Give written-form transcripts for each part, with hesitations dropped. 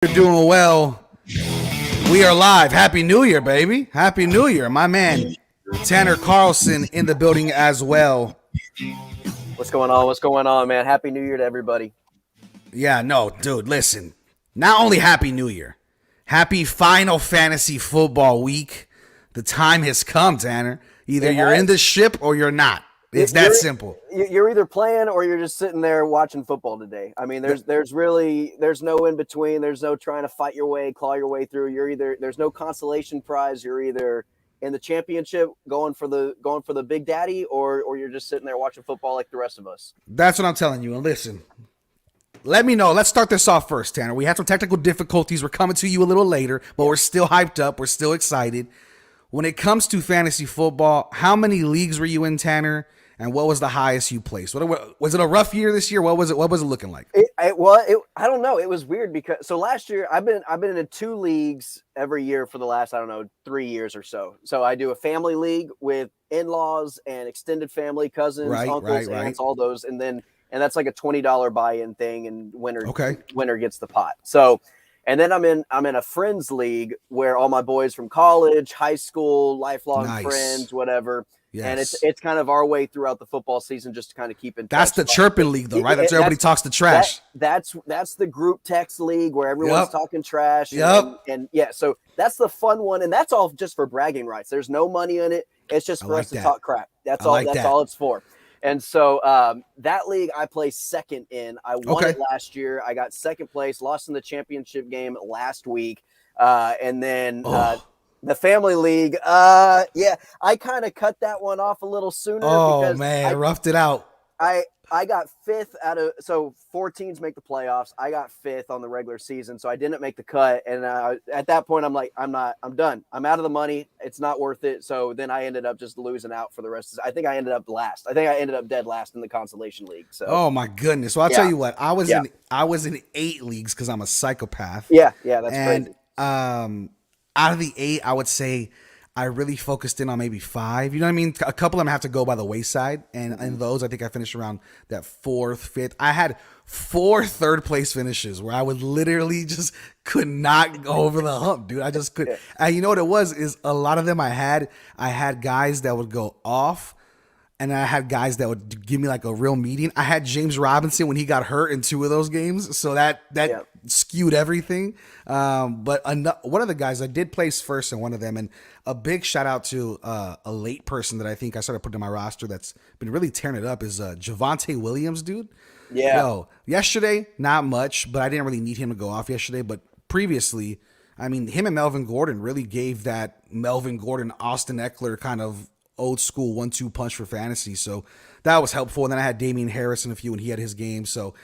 You're doing well. We are live. Happy New Year, baby. Happy New Year. My man, Tanner Carlson in the building as well. What's going on? What's going on, man? Happy New Year to everybody. Yeah, no, dude, listen. Not only Happy New Year, happy Final Fantasy Football Week. The time has come, Tanner. Either you're in the ship or you're not. It's that simple. You're either playing or you're just sitting there watching football today. I mean, there's no in between. There's no trying to fight your way, claw your way through. There's no consolation prize. You're either in the championship going for the big daddy, or you're just sitting there watching football like the rest of us. That's what I'm telling you. And listen, let me know. Let's start this off first, Tanner. We had some technical difficulties. We're coming to you a little later, but we're still hyped up. We're still excited. When it comes to fantasy football, how many leagues were you in, Tanner? And what was the highest you placed? Was it a rough year this year? What was it looking like? I don't know. It was weird because last year I've been in 2 leagues every year for the last 3 years or so. So I do a family league with in-laws and extended family, cousins, uncles, aunts, all those, and that's like a $20 buy-in thing, and winner gets the pot. So, and then I'm in a friends league where all my boys from college, high school, lifelong friends, whatever. Yes. And it's kind of our way throughout the football season just to kind of keep in touch. That's the chirping league, though, right? That's everybody talks the trash. That's the group text league where everyone's talking trash. And so that's the fun one, and that's all just for bragging rights. There's no money in it. It's just for us to talk crap. That's all. That's all it's for. And so that league I placed second in. I won it last year. I got second place. Lost in the championship game last week, and then. The family league, I kind of cut that one off a little sooner. Oh, man, I roughed it out. I got 5th so 4 teams make the playoffs. I got 5th on the regular season, so I didn't make the cut. And at that point, I'm like, I'm done. I'm out of the money. It's not worth it. So then I ended up just losing out for the rest. I think I ended up last. I think I ended up dead last in the consolation league. So. Oh my goodness. Well, I'll tell you what. I was in 8 leagues because I'm a psychopath. Yeah, that's crazy. Out of the 8, I would say I really focused in on maybe 5. You know what I mean? A couple of them have to go by the wayside. And in those, I think I finished around that 4th, 5th. I had 4 third-place finishes where I would literally just could not go over the hump, dude. I just couldn't. And you know what it was? Is a lot of them I had guys that would go off. And I had guys that would give me like a real median. I had James Robinson when he got hurt in 2 of those games. So that skewed everything. But one of the guys, I did place first in one of them. And a big shout out to a late person that I think I started putting in my roster that's been really tearing it up is Javonte Williams, dude. Yeah. Yo, yesterday, not much, but I didn't really need him to go off yesterday. But previously, I mean, him and Melvin Gordon really gave that Melvin Gordon, Austin Eckler kind of old school 1-2 punch for fantasy. So that was helpful. And then I had Damian Harris in a few when he had his game. So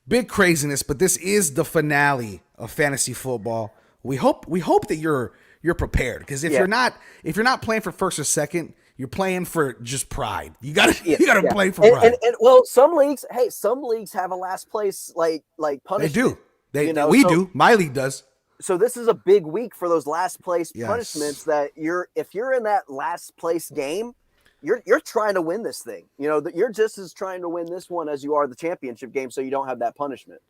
big craziness, but this is the finale of fantasy football. We hope that you're prepared, because if you're not playing for first or second, you're playing for just pride. You gotta play for pride. And well, some leagues have a last place like punishment. They do. We do. My league does. So this is a big week for those last place punishments that if you're in that last place game, you're trying to win this thing. You know, you're just as trying to win this one as you are the championship game, so you don't have that punishment.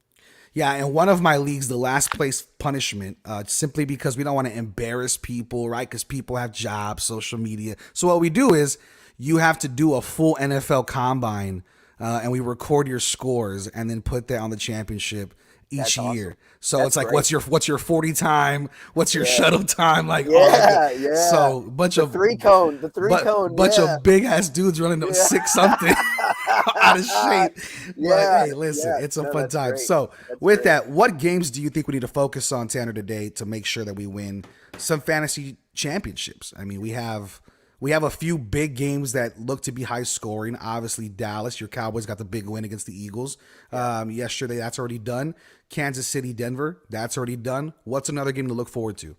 Yeah, and one of my leagues, the last place punishment, simply because we don't want to embarrass people, right? Because people have jobs, social media. So what we do is you have to do a full NFL combine, and we record your scores and then put that on the championship each year. So That's it's like, great. what's your 40 time? What's your shuttle time? Like, So bunch of three cone, bunch of big ass dudes running 6 something out of shape. But hey, listen, it's a fun time. Great. So with that, what games do you think we need to focus on, Tanner, today to make sure that we win some fantasy championships? I mean, we have a few big games that look to be high scoring. Obviously, Dallas, your Cowboys got the big win against the Eagles yesterday. That's already done. Kansas City, Denver, that's already done. What's another game to look forward to?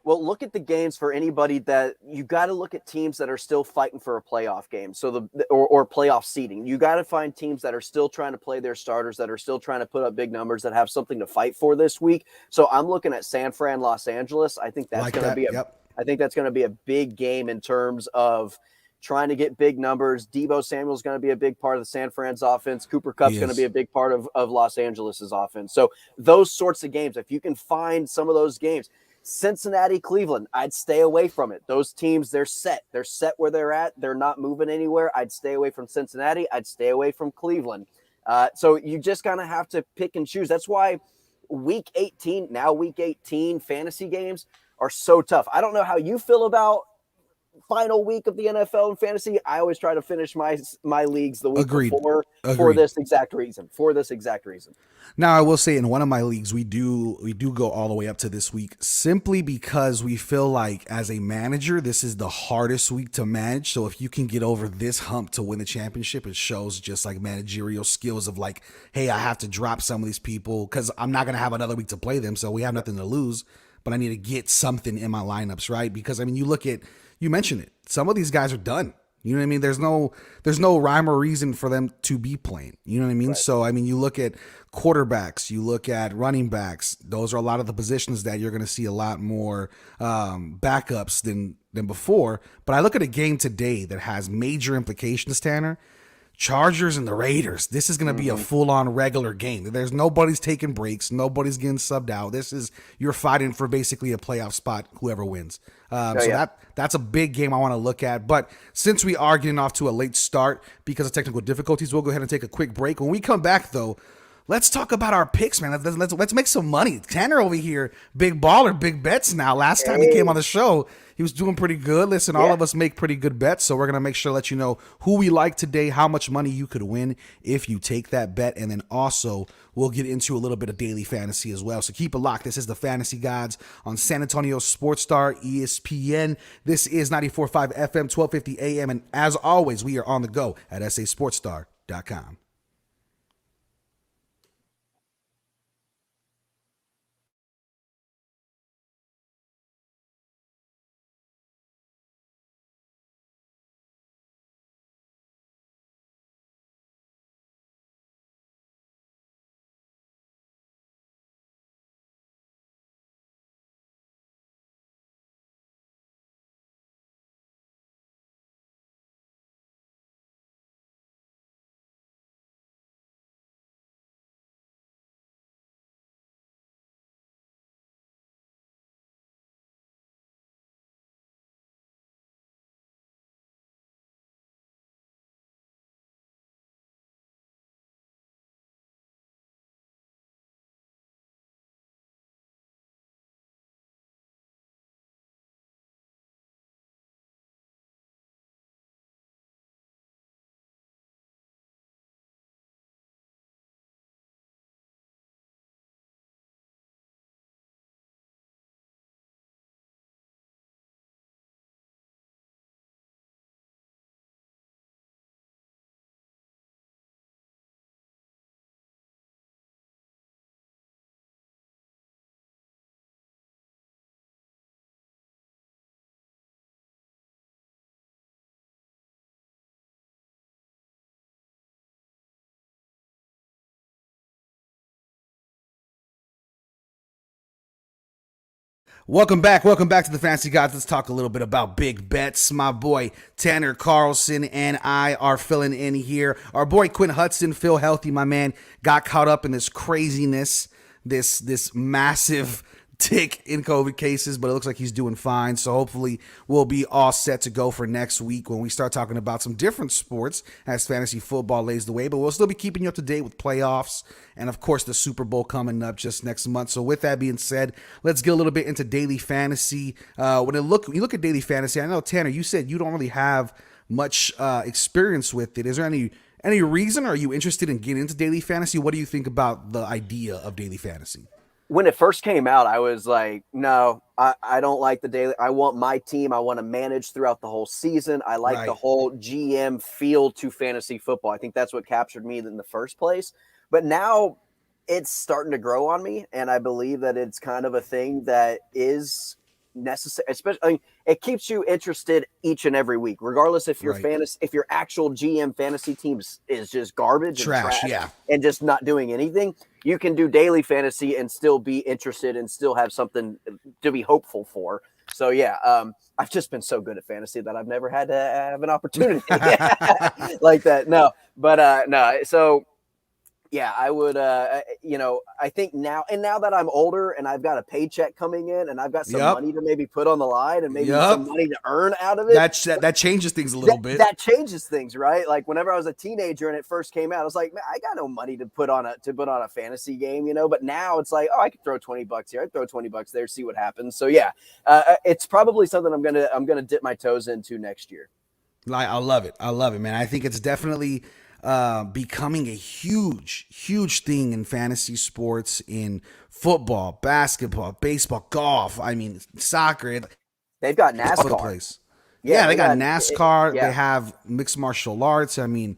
Well, look at the games for anybody that you got to look at teams that are still fighting for a playoff game. So or playoff seeding. You got to find teams that are still trying to play their starters, that are still trying to put up big numbers, that have something to fight for this week. So I'm looking at San Fran, Los Angeles. I think that's going to be I think that's going to be a big game in terms of trying to get big numbers. Deebo Samuel's going to be a big part of the San Fran's offense. Cooper Kupp's going to be a big part of Los Angeles's offense. So those sorts of games, if you can find some of those games, Cincinnati, Cleveland, I'd stay away from it. Those teams, they're set. They're set where they're at. They're not moving anywhere. I'd stay away from Cincinnati. I'd stay away from Cleveland. So you just kind of have to pick and choose. That's why week 18 fantasy games are so tough. I don't know how you feel about final week of the NFL and fantasy. I always try to finish my leagues the week before for this exact reason. Now, I will say in one of my leagues, we do go all the way up to this week simply because we feel like as a manager, this is the hardest week to manage. So if you can get over this hump to win the championship, it shows just like managerial skills of like, hey, I have to drop some of these people because I'm not going to have another week to play them. So we have nothing to lose, but I need to get something in my lineups, right? Because I mean, you mentioned it. Some of these guys are done. You know what I mean? There's no rhyme or reason for them to be playing. You know what I mean? Right. So, I mean, you look at quarterbacks, you look at running backs. Those are a lot of the positions that you're going to see a lot more backups than before. But I look at a game today that has major implications, Tanner. Chargers and the Raiders. This is going to be a full-on regular game. There's nobody's taking breaks. Nobody's getting subbed out. You're fighting for basically a playoff spot, whoever wins. That's a big game I want to look at. But since we are getting off to a late start because of technical difficulties, we'll go ahead and take a quick break. When we come back, though, let's talk about our picks, man. Let's make some money. Tanner over here, big baller, big bets now. Last time he came on the show, he was doing pretty good. Listen, all of us make pretty good bets, so we're going to make sure to let you know who we like today, how much money you could win if you take that bet, and then also we'll get into a little bit of daily fantasy as well. So keep it locked. This is the Fantasy Gods on San Antonio Sports Star, ESPN. This is 94.5 FM, 1250 AM, and as always, we are on the go at sasportstar.com. Welcome back to the Fantasy Gods. Let's talk a little bit about big bets. My boy Tanner Carlson and I are filling in here. Our boy Quinn Hudson, Phil Healthy, my man, got caught up in this craziness, this massive tick in COVID cases, but it looks like he's doing fine. So hopefully we'll be all set to go for next week when we start talking about some different sports as fantasy football lays the way. But we'll still be keeping you up to date with playoffs and, of course, the Super Bowl coming up just next month. So with that being said, let's get a little bit into daily fantasy. When you look at daily fantasy, I know, Tanner, you said you don't really have much experience with it. Is there any reason? Or are you interested in getting into daily fantasy? What do you think about the idea of daily fantasy? When it first came out, I was like, no, I don't like the daily. I want my team. I want to manage throughout the whole season. I like the whole GM feel to fantasy football. I think that's what captured me in the first place. But now it's starting to grow on me, and I believe that it's kind of a thing that is necessary. Especially, it keeps you interested each and every week, regardless if your if your actual GM fantasy team is just garbage, trash, and just not doing anything. You can do daily fantasy and still be interested and still have something to be hopeful for. So yeah, I've just been so good at fantasy that I've never had to have an opportunity like that. No, but no. So yeah, I would, I think now that I'm older and I've got a paycheck coming in and I've got some Yep. money to maybe put on the line and maybe some Yep. money to earn out of it, That changes things a little bit. that changes things, right? Like whenever I was a teenager and it first came out, I was like, man, I got no money to put on a fantasy game, But now it's like, oh, I could throw $20 here, I could throw $20 there, see what happens. So yeah, it's probably something I'm gonna dip my toes into next year. I love it. I love it, man. I think it's definitely becoming a huge thing in fantasy sports, in football, basketball, baseball, golf. I mean, soccer. They've got All over the NASCAR. place. Yeah, they got NASCAR. Yeah. They have mixed martial arts. I mean,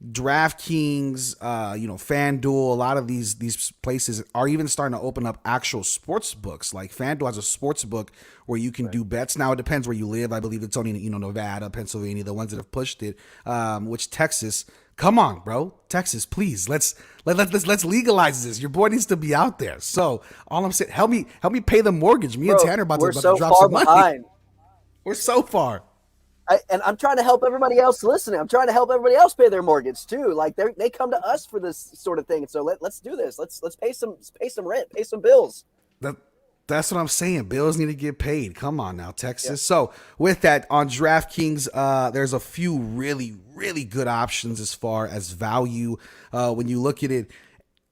DraftKings, FanDuel, a lot of these places are even starting to open up actual sports books. Like FanDuel has a sports book where you can do bets. Now it depends where you live. I believe it's only Nevada, Pennsylvania, the ones that have pushed it. Which Texas, come on, bro, Texas, please, let's legalize this. Your boy needs to be out there. So all I'm saying, help me pay the mortgage. Me and Tanner about to drop some money. Behind. We're so far. And I'm trying to help everybody else listening. I'm trying to help everybody else pay their mortgage too. Like they come to us for this sort of thing. So let's do this. Let's pay some rent, pay some bills. That's what I'm saying. Bills need to get paid. Come on now, Texas. Yeah. So with that, on DraftKings, there's a few really good options as far as value. When you look at it,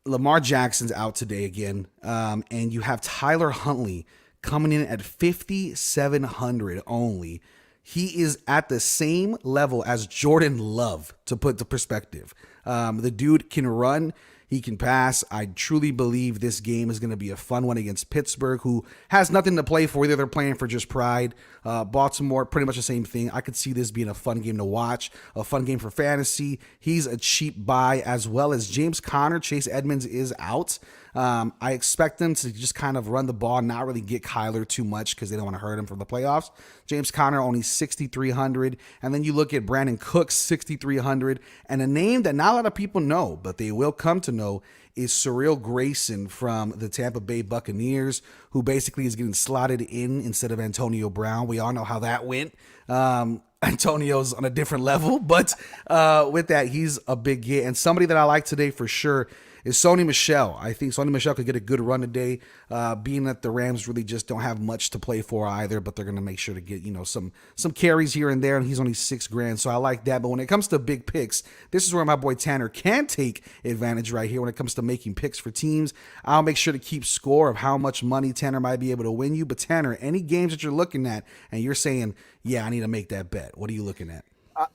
Lamar Jackson's out today again, and you have Tyler Huntley coming in at 5,700 only. He is at the same level as Jordan Love, to put the perspective. The dude can run. He can pass. I truly believe this game is going to be a fun one against Pittsburgh, who has nothing to play for. Either they're playing for just pride. Baltimore, pretty much the same thing. I could see this being a fun game to watch, a fun game for fantasy. He's a cheap buy, as well as James Conner. Chase Edmonds is out. I expect them to just kind of run the ball, not really get Kyler too much because they don't want to hurt him for the playoffs. James Conner only 6,300. And then you look at Brandon Cooks, 6,300. And a name that not a lot of people know, but they will come to know, is Cyril Grayson from the Tampa Bay Buccaneers, who basically is getting slotted in instead of Antonio Brown. We all know how that went. Antonio's on a different level, but with that, he's a big get. And somebody that I like today for sure is Sony Michel. I think Sony Michel could get a good run today, being that the Rams really just don't have much to play for either, but they're going to make sure to get, some carries here and there, and he's only $6,000, so I like that. But when it comes to big picks, this is where my boy Tanner can take advantage right here when it comes to making picks for teams. I'll make sure to keep score of how much money Tanner might be able to win you. But Tanner, any games that you're looking at and you're saying, yeah, I need to make that bet, what are you looking at?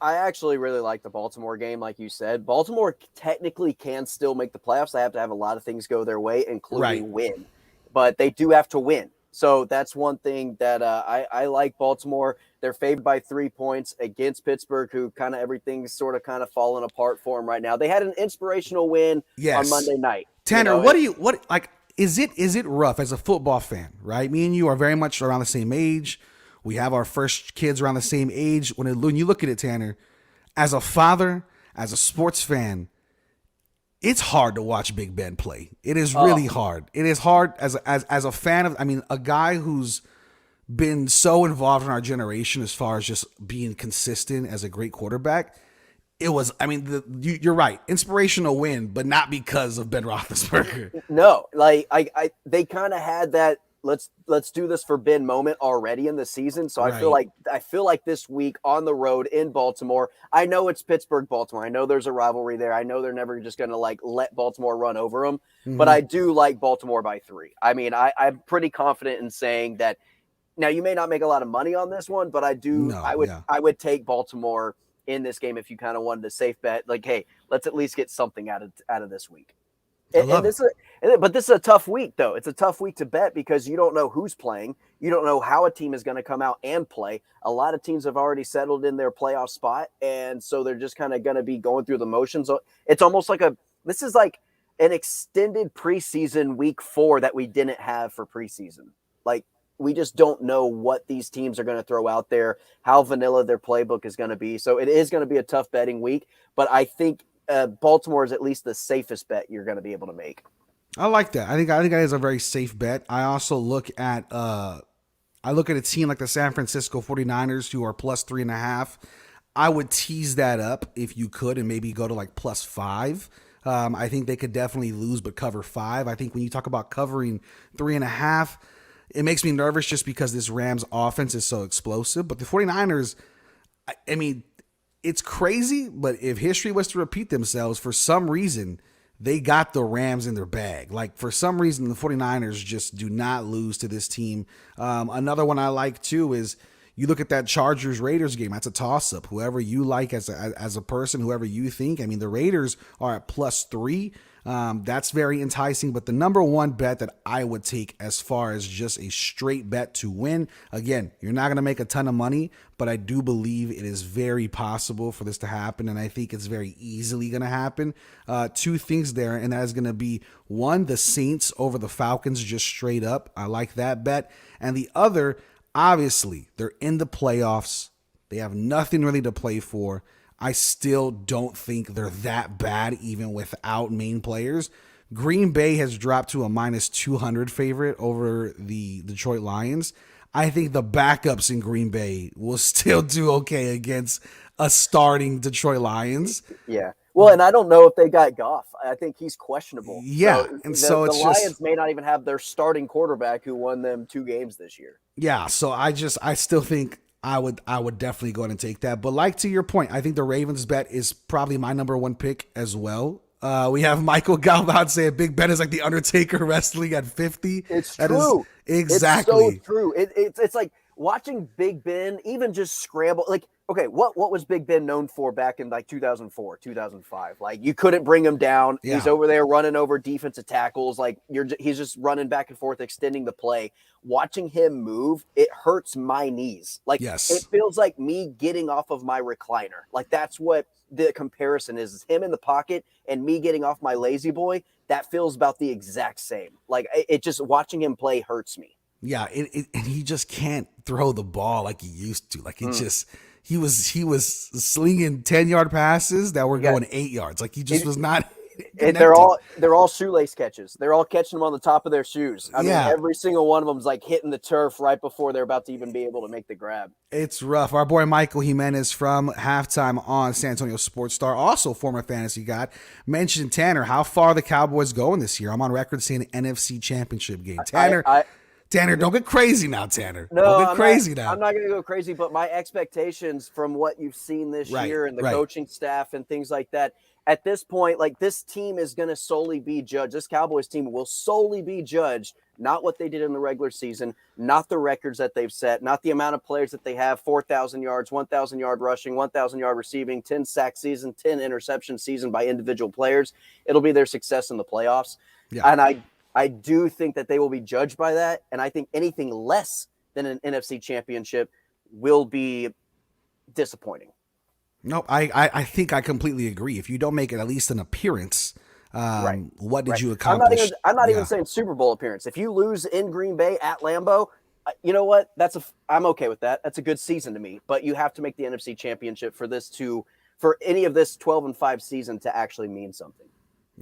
I actually really like the Baltimore game, like you said. Baltimore technically can still make the playoffs. They have to have a lot of things go their way, including win. But they do have to win. So that's one thing that I like Baltimore. They're favored by 3 points against Pittsburgh, who kind of everything's sort of kind of falling apart for them right now. They had an inspirational win on Monday night. Tanner, is it rough as a football fan, right? Me and you are very much around the same age. We have our first kids around the same age. When you look at it, Tanner, as a father, as a sports fan, it's hard to watch Big Ben play. It is really hard. It is hard as a fan of, a guy who's been so involved in our generation as far as just being consistent as a great quarterback. It was, you're right, inspirational win, but not because of Ben Roethlisberger. No, they kind of had that. Let's do this for Ben moment already in the season. So I feel like this week on the road in Baltimore, I know it's Pittsburgh, Baltimore. I know there's a rivalry there. I know they're never just going to let Baltimore run over them, but I do like Baltimore by 3. I'm pretty confident in saying that. Now you may not make a lot of money on this one, but I would take Baltimore in this game if you kind of wanted a safe bet. Like, hey, let's at least get something out of this week. But this is a tough week, though. It's a tough week to bet because you don't know who's playing. You don't know how a team is going to come out and play. A lot of teams have already settled in their playoff spot, and so they're just kind of going to be going through the motions. It's almost like this is like an extended preseason week 4 that we didn't have for preseason. Like, we just don't know what these teams are going to throw out there, how vanilla their playbook is going to be. So it is going to be a tough betting week, but I think Baltimore is at least the safest bet you're going to be able to make. I like that. I think that is a very safe bet. I also look at I look at a team like the San Francisco 49ers who are plus 3.5. I would tease that up if you could and maybe go to like plus 5. I think they could definitely lose but cover 5. I think when you talk about covering 3.5, it makes me nervous just because this Rams offense is so explosive. But the 49ers, I mean, it's crazy, but if history was to repeat themselves, for some reason, they got the Rams in their bag. Like, for some reason, the 49ers just do not lose to this team. Another one I like, too, is you look at that Chargers-Raiders game. That's a toss-up. Whoever you like as a person, whoever you think. I mean, the Raiders are at plus 3. That's very enticing. But the number one bet that I would take as far as just a straight bet to win, again, you're not going to make a ton of money, but I do believe it is very possible for this to happen, and I think it's very easily going to happen. Two things there, and that is going to be, one, the Saints over the Falcons just straight up. I like that bet. And the other, obviously, they're in the playoffs. They have nothing really to play for. I still don't think they're that bad even without main players. Green Bay has dropped to a minus 200 favorite over the Detroit Lions. I think the backups in Green Bay will still do okay against a starting Detroit Lions. Yeah. Well, and I don't know if they got Goff. I think he's questionable. Yeah, so the it's Lions just may not even have their starting quarterback who won them 2 games this year. Yeah, so I still think I would definitely go ahead and take that. But like to your point, I think the Ravens bet is probably my number one pick as well. We have Michael Galvan saying big bet is like the Undertaker wrestling at 50. It's that true. Exactly. It's so true. It's like watching Big Ben even just scramble. Like, okay, what was Big Ben known for back in like 2004, 2005? Like, you couldn't bring him down. Yeah. He's over there running over defensive tackles. Like, he's just running back and forth, extending the play. Watching him move, it hurts my knees. Like, Yes. It feels like me getting off of my recliner. Like, that's what the comparison is him in the pocket and me getting off my lazy boy. That feels about the exact same. Like, it just watching him play hurts me. Yeah, and he just can't throw the ball like he used to. Like he was slinging 10-yard passes that were going 8 yards. Like he just was not. And they're all shoelace catches. They're all catching them on the top of their shoes. I mean, every single one of them is like hitting the turf right before they're about to even be able to make the grab. It's rough. Our boy Michael Jimenez from Halftime on San Antonio Sports Star, also former fantasy god, mentioned Tanner, how far the Cowboys going this year. I'm on record saying NFC Championship game. Tanner, don't get crazy now, Tanner. No, don't get crazy now. I'm not going to go crazy, but my expectations from what you've seen this year and the coaching staff and things like that, at this point, like this team is going to solely be judged. This Cowboys team will solely be judged, not what they did in the regular season, not the records that they've set, not the amount of players that they have, 4,000 yards, 1,000 yard rushing, 1,000 yard receiving, 10 sack season, 10 interception season by individual players. It'll be their success in the playoffs. Yeah. And I do think that they will be judged by that, and I think anything less than an NFC championship will be disappointing. No, I think I completely agree. If you don't make it at least an appearance, what did you accomplish? I'm not even saying Super Bowl appearance. If you lose in Green Bay at Lambeau, you know what? I'm okay with that. That's a good season to me. But you have to make the NFC championship for any of this 12-5 season to actually mean something.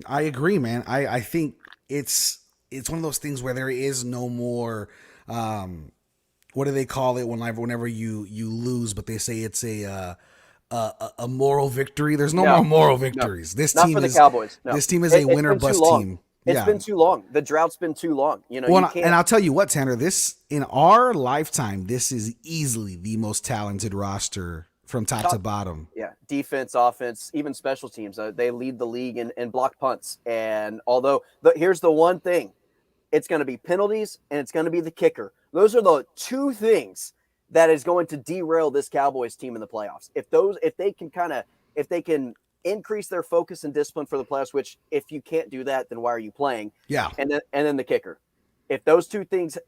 I agree, man. I think it's one of those things where there is no more what do they call it whenever you lose, but they say it's a moral victory. There's no more moral victories. This team not for the Cowboys. No. This team is a win or bust team. It's been too long. The drought's been too long. You know, and I'll tell you what, Tanner, this in our lifetime, this is easily the most talented roster from top to bottom. Yeah, defense, offense, even special teams. They lead the league in block punts. And although here's the one thing, it's going to be penalties and it's going to be the kicker. Those are the two things that is going to derail this Cowboys team in the playoffs. If they can increase their focus and discipline for the playoffs, which if you can't do that, then why are you playing? Yeah. And then the kicker. If those two things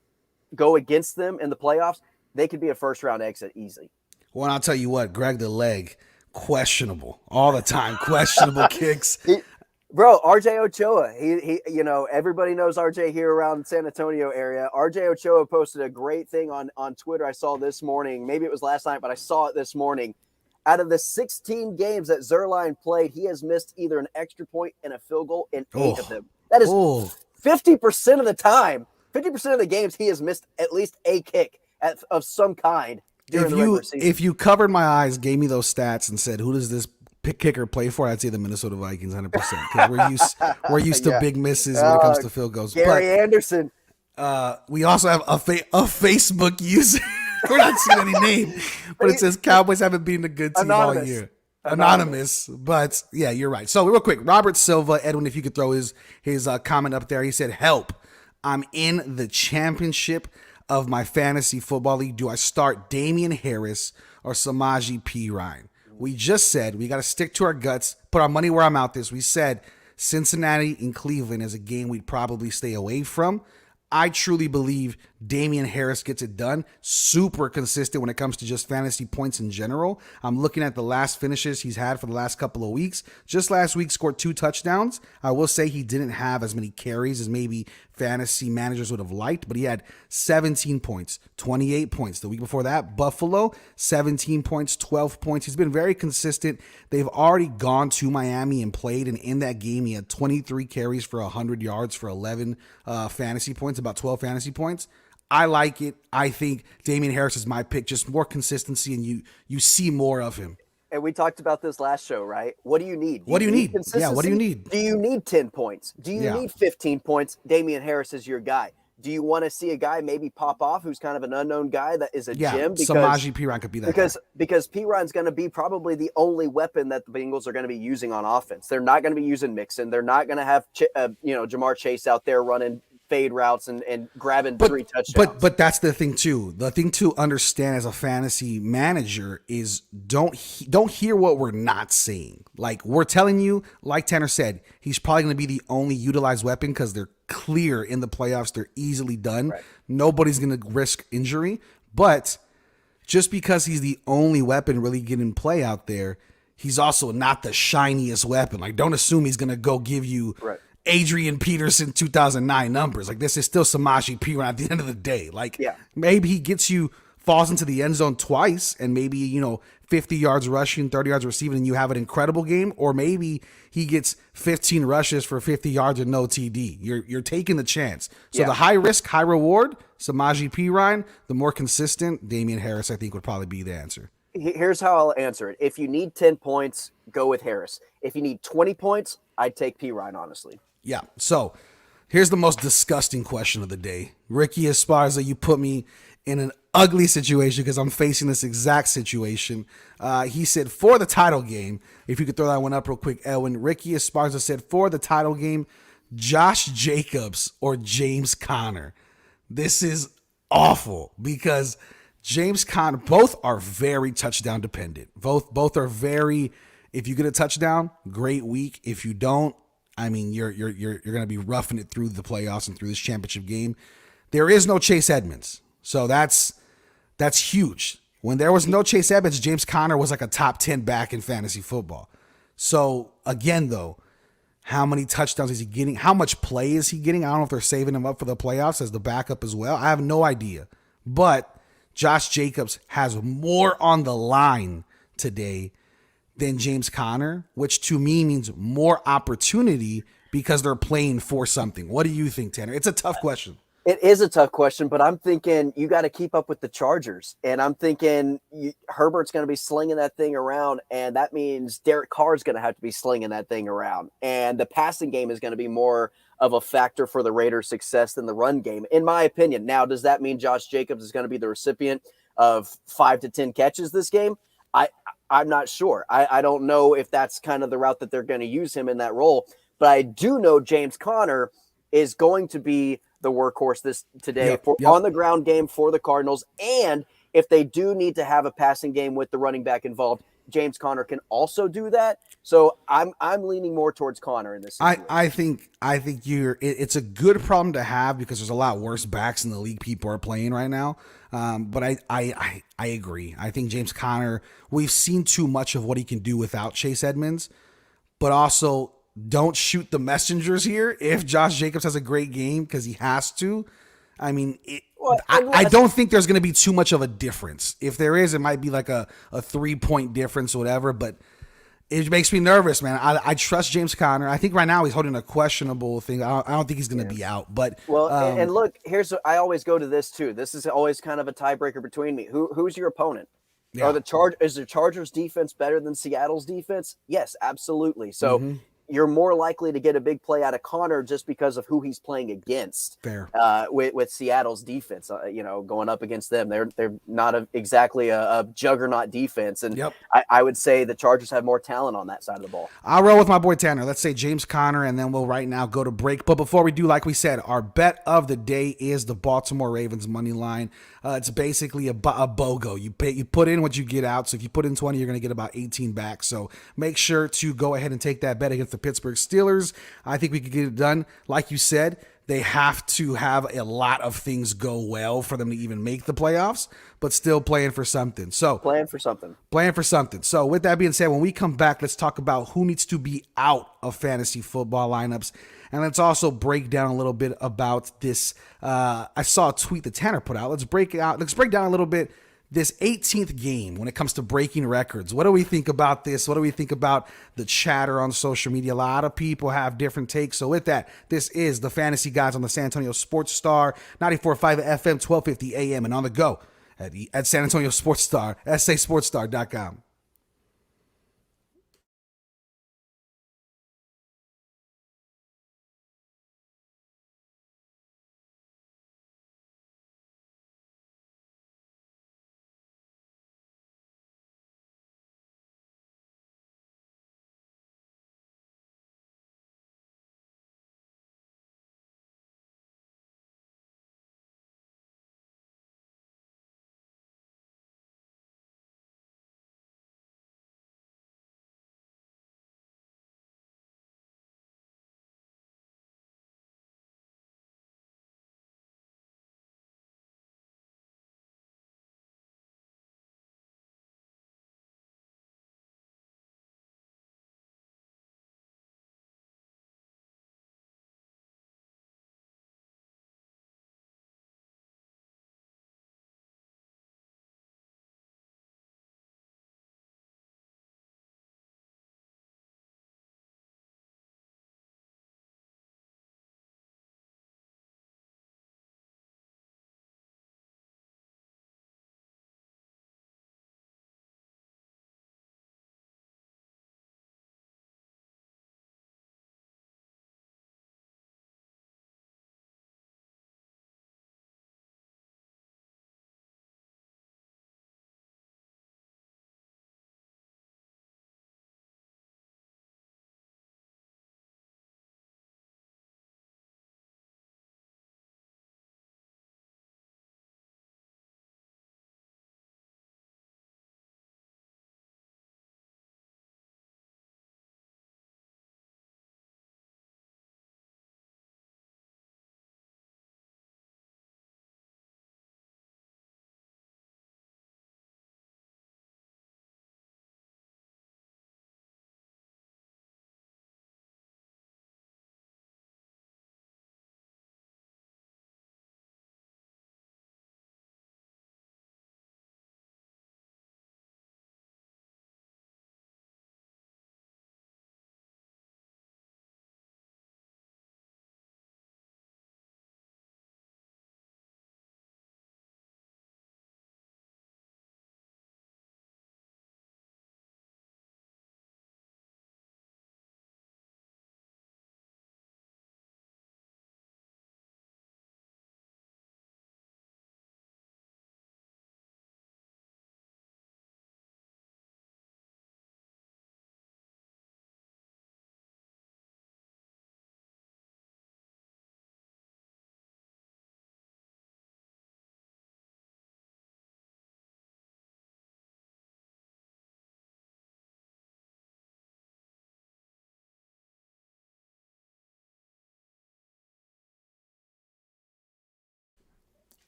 go against them in the playoffs, they could be a first round exit easily. Well, and I'll tell you what, Greg the Leg, questionable all the time, questionable kicks. Bro, RJ Ochoa, he everybody knows RJ here around San Antonio area. RJ Ochoa posted a great thing on Twitter I saw this morning. Maybe it was last night, but I saw it this morning. Out of the 16 games that Zerline played, he has missed either an extra point and a field goal in 8 of them. That is 50% of the time. 50% of the games he has missed at least a kick. of some kind during the regular season. If you covered my eyes, gave me those stats, and said, "Who does this kicker play for?" I'd say the Minnesota Vikings 100%, because we're used to big misses when it comes to field goals. Gary Anderson. We also have a Facebook user. We're not seeing any name, but it says Cowboys haven't been a good team all year. Anonymous, but yeah, you're right. So real quick, Robert Silva, Edwin, if you could throw his comment up there. He said, "Help! I'm in the championship of my fantasy football league. Do I start Damian Harris or Samaje Perine?" We just said we got to stick to our guts, put our money where our mouth is. We said Cincinnati and Cleveland is a game we'd probably stay away from. I truly believe Damian Harris gets it done. Super consistent when it comes to just fantasy points in general. I'm looking at the last finishes he's had for the last couple of weeks. Just last week scored 2 touchdowns. I will say he didn't have as many carries as maybe fantasy managers would have liked, but he had 17 points, 28 points. The week before that, Buffalo, 17 points, 12 points. He's been very consistent. They've already gone to Miami and played, and in that game, he had 23 carries for 100 yards for 11 fantasy points, about 12 fantasy points. I like it. I think Damian Harris is my pick. Just more consistency, and you see more of him. And we talked about this last show, right? What do you need? What do you need? Yeah, what do you need? Do you need 10 points? Do you need 15 points? Damian Harris is your guy. Do you want to see a guy maybe pop off who's kind of an unknown guy that is a gem? Because Samaje Perine could be that guy. Because Perine's going to be probably the only weapon that the Bengals are going to be using on offense. They're not going to be using Mixon. They're not going to have Jamar Chase out there running fade routes and grabbing 3 touchdowns. But that's the thing too. The thing to understand as a fantasy manager is don't hear what we're not saying. Like, we're telling you, like Tanner said, he's probably going to be the only utilized weapon because they're clear in the playoffs. They're easily done. Right. Nobody's going to risk injury. But just because he's the only weapon really getting play out there, he's also not the shiniest weapon. Like, don't assume he's going to go give you Adrian Peterson 2009 numbers. Like, this is still Samaje Perine at the end of the day. Like, maybe he falls into the end zone twice and maybe, 50 yards rushing, 30 yards receiving, and you have an incredible game. Or maybe he gets 15 rushes for 50 yards and no TD. You're taking the chance. So the high risk, high reward, Samaje Perine. The more consistent, Damian Harris, I think, would probably be the answer. Here's how I'll answer it. If you need 10 points, go with Harris. If you need 20 points, I'd take Perine, honestly. Yeah. So here's the most disgusting question of the day. Ricky Esparza, you put me in an ugly situation because I'm facing this exact situation. He said, for the title game, if you could throw that one up real quick, Edwin. Ricky Esparza said, for the title game, Josh Jacobs or James Conner. This is awful because James Conner, both are very touchdown dependent. Both are very, if you get a touchdown, great week. If you don't, I mean, you're going to be roughing it through the playoffs and through this championship game. There is no Chase Edmonds. So that's huge. When there was no Chase Edmonds, James Conner was like a top 10 back in fantasy football. So again, though, how many touchdowns is he getting? How much play is he getting? I don't know if they're saving him up for the playoffs as the backup as well. I have no idea. But Josh Jacobs has more on the line today than James Conner, which to me means more opportunity because they're playing for something. What do you think, Tanner? It's a tough question. It is a tough question, but I'm thinking you got to keep up with the Chargers. And I'm thinking Herbert's going to be slinging that thing around, and that means Derek Carr's going to have to be slinging that thing around. And the passing game is going to be more of a factor for the Raiders' success than the run game, in my opinion. Now, does that mean Josh Jacobs is going to be the recipient of 5 to 10 catches this game? I'm not sure. I don't know if that's kind of the route that they're going to use him in that role. But I do know James Conner is going to be the workhorse today on the ground game for the Cardinals. And if they do need to have a passing game with the running back involved, James Conner can also do that. So I'm leaning more towards Conner in this situation. I think it's a good problem to have because there's a lot worse backs in the league people are playing right now. But I agree. I think James Conner, we've seen too much of what he can do without Chase Edmonds, but also don't shoot the messengers here. If Josh Jacobs has a great game, because he has to, I mean, I don't think there's going to be too much of a difference. If there is, it might be like a 3-point difference or whatever, but It makes me nervous, man. I trust James Conner. I think right now he's holding a questionable thing. I don't think he's going to be out. But well, and look, I always go to this too. This is always kind of a tiebreaker between me. Who's your opponent? yeah. Is the Chargers defense better than Seattle's defense? Yes, absolutely. So you're more likely to get a big play out of Connor just because of who he's playing against. Fair. With Seattle's defense, going up against them, they're not exactly a juggernaut defense, and I would say the Chargers have more talent on that side of the ball. I'll roll with my boy Tanner. Let's say James Conner, and then we'll right now go to break. But before we do, like we said, our bet of the day is the Baltimore Ravens money line. It's basically a BOGO. You put in what you get out. So if you put in 20, you're going to get about 18 back. So make sure to go ahead and take that bet against the Pittsburgh Steelers. I think we could get it done. Like you said, they have to have a lot of things go well for them to even make the playoffs, but still playing for something. So playing for something. So with that being said, when we come back, let's talk about who needs to be out of fantasy football lineups. And let's also break down a little bit about this. I saw a tweet that Tanner put out. Let's break down a little bit this 18th game when it comes to breaking records. What do we think about this? What do we think about the chatter on social media? A lot of people have different takes. So with that, this is the Fantasy Guys on the San Antonio Sports Star, 94.5 FM, 1250 AM, and on the go at San Antonio Sports Star, sasportstar.com.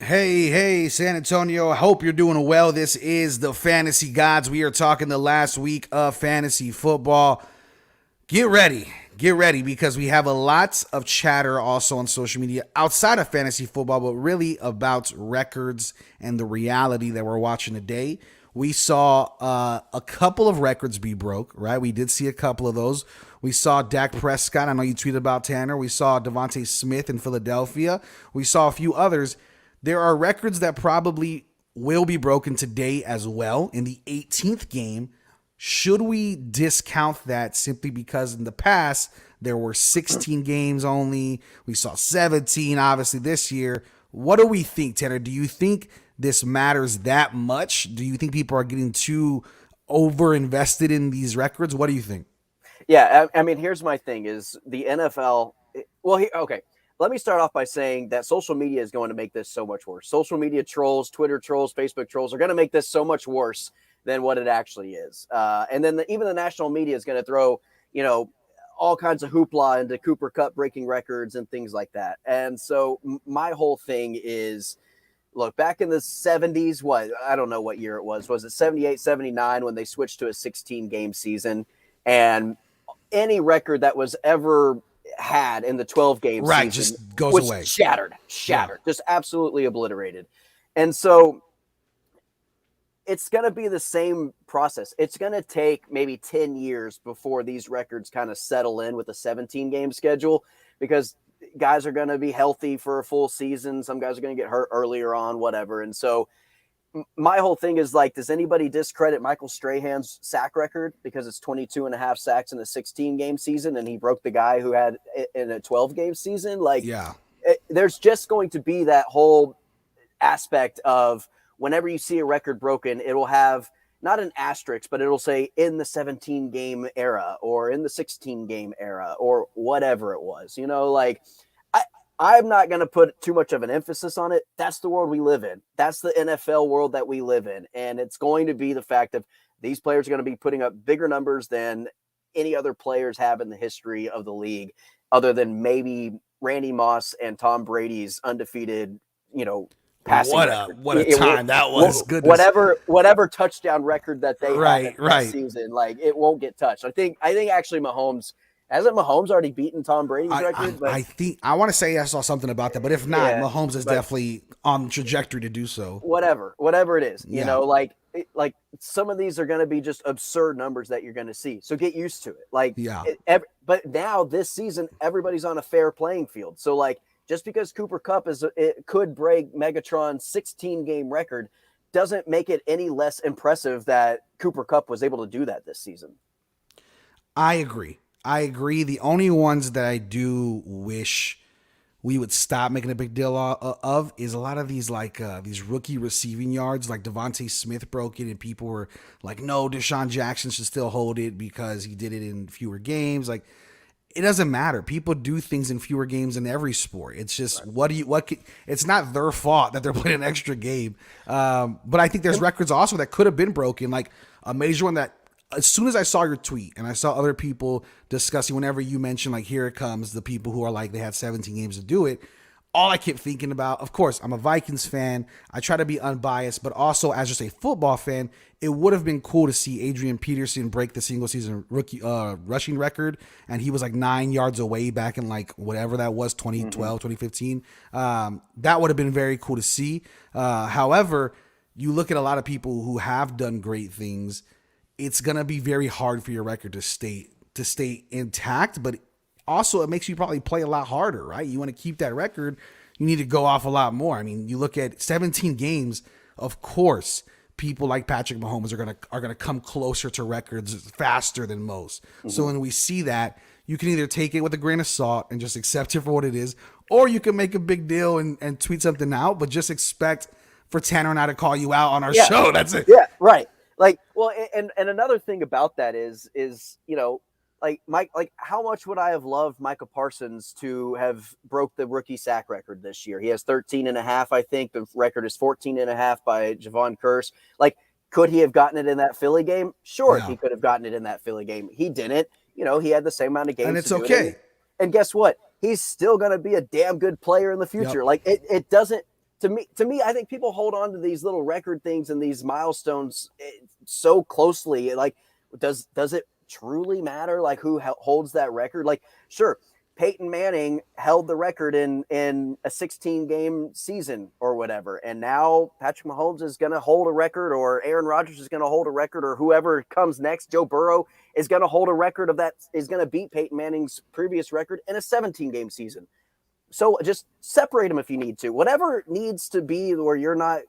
Hey, San Antonio. I hope you're doing well. This is the Fantasy Gods. We are talking the last week of fantasy football. Get ready because we have a lot of chatter also on social media outside of fantasy football, but really about records and the reality that we're watching today. We saw a couple of records be broke, right? We did see a couple of those. We saw Dak Prescott. I know you tweeted about Tanner. We saw Devontae Smith in Philadelphia. We saw a few others. There are records that probably will be broken today as well in the 18th game. Should we discount that simply because in the past there were 16 games only? We saw 17, obviously, this year. What do we think, Tanner? Do you think this matters that much? Do you think people are getting too over invested in these records? What do you think? Yeah, I mean, here's my thing: is the NFL? Well, okay. Let me start off by saying that social media is going to make this so much worse. Social media trolls, Twitter trolls, Facebook trolls are going to make this so much worse than what it actually is. And then even the national media is going to throw, all kinds of hoopla into Cooper Kupp breaking records and things like that. And so my whole thing is, look, back in the 70s, I don't know what year it was. Was it 78, 79 when they switched to a 16-game season? And any record that was ever had in the 12-game season just goes was away. Shattered, just absolutely obliterated. And so it's going to be the same process. It's going to take maybe 10 years before these records kind of settle in with a 17-game schedule, because guys are going to be healthy for a full season. Some guys are going to get hurt earlier on, whatever. And so my whole thing is, like, does anybody discredit Michael Strahan's sack record because it's 22 and a half sacks in a 16-game season and he broke the guy who had in a 12-game season? Like, yeah, there's just going to be that whole aspect of whenever you see a record broken, it'll have not an asterisk, but it'll say in the 17-game era or in the 16-game era or whatever it was. I'm not going to put too much of an emphasis on it. That's the world we live in. That's the NFL world that we live in. And it's going to be the fact of these players are going to be putting up bigger numbers than any other players have in the history of the league, other than maybe Randy Moss and Tom Brady's undefeated, passing record. What a time that was. Goodness. Whatever touchdown record that they had that season, like, it won't get touched. I think actually Hasn't Mahomes already beaten Tom Brady's record? I want to say I saw something about that, but if not, Mahomes is definitely on the trajectory to do so. Whatever it is, like some of these are going to be just absurd numbers that you're going to see. So get used to it. But now this season, everybody's on a fair playing field. So, like, just because Cooper Kupp could break Megatron's 16-game record doesn't make it any less impressive that Cooper Kupp was able to do that this season. I agree. The only ones that I do wish we would stop making a big deal of is a lot of these, like, these rookie receiving yards, like Devontae Smith broke it and people were like, no, Deshaun Jackson should still hold it because he did it in fewer games. Like, it doesn't matter. People do things in fewer games in every sport. It's just, it's not their fault that they're playing an extra game. But I think there's records also that could have been broken. Like a major one that, as soon as I saw your tweet and I saw other people discussing, whenever you mentioned, like, here it comes, the people who are like, they had 17 games to do it, all I kept thinking about, of course, I'm a Vikings fan. I try to be unbiased, but also as just a football fan, it would have been cool to see Adrian Peterson break the single season rookie rushing record. And he was like 9 yards away back in, like, whatever that was, 2012, 2015. That would have been very cool to see. However, you look at a lot of people who have done great things, it's going to be very hard for your record to stay intact, but also it makes you probably play a lot harder, right? You want to keep that record, you need to go off a lot more. I mean, you look at 17 games, of course, people like Patrick Mahomes are going to come closer to records faster than most. Mm-hmm. So when we see that, you can either take it with a grain of salt and just accept it for what it is, or you can make a big deal and tweet something out, but just expect for Tanner and I to call you out on our show. That's it. Yeah, right. Like, well, and another thing about that is, like, Mike, like, how much would I have loved Micah Parsons to have broke the rookie sack record this year? He has 13 and a half. I think the record is 14 and a half by Javon Curse. Like, could he have gotten it in that Philly game? Sure. He could have gotten it in that Philly game. He didn't. He had the same amount of games. And it's okay. And guess what? He's still going to be a damn good player in the future. Yep. Like, it doesn't, to me, I think people hold on to these little record things and these milestones so closely. Like, does it truly matter, like, who holds that record? Like, sure, Peyton Manning held the record in a 16-game season or whatever. And now Patrick Mahomes is going to hold a record, or Aaron Rodgers is going to hold a record, or whoever comes next, Joe Burrow, is going to hold a record of that, is going to beat Peyton Manning's previous record in a 17-game season. So just separate them if you need to. Whatever needs to be where you're not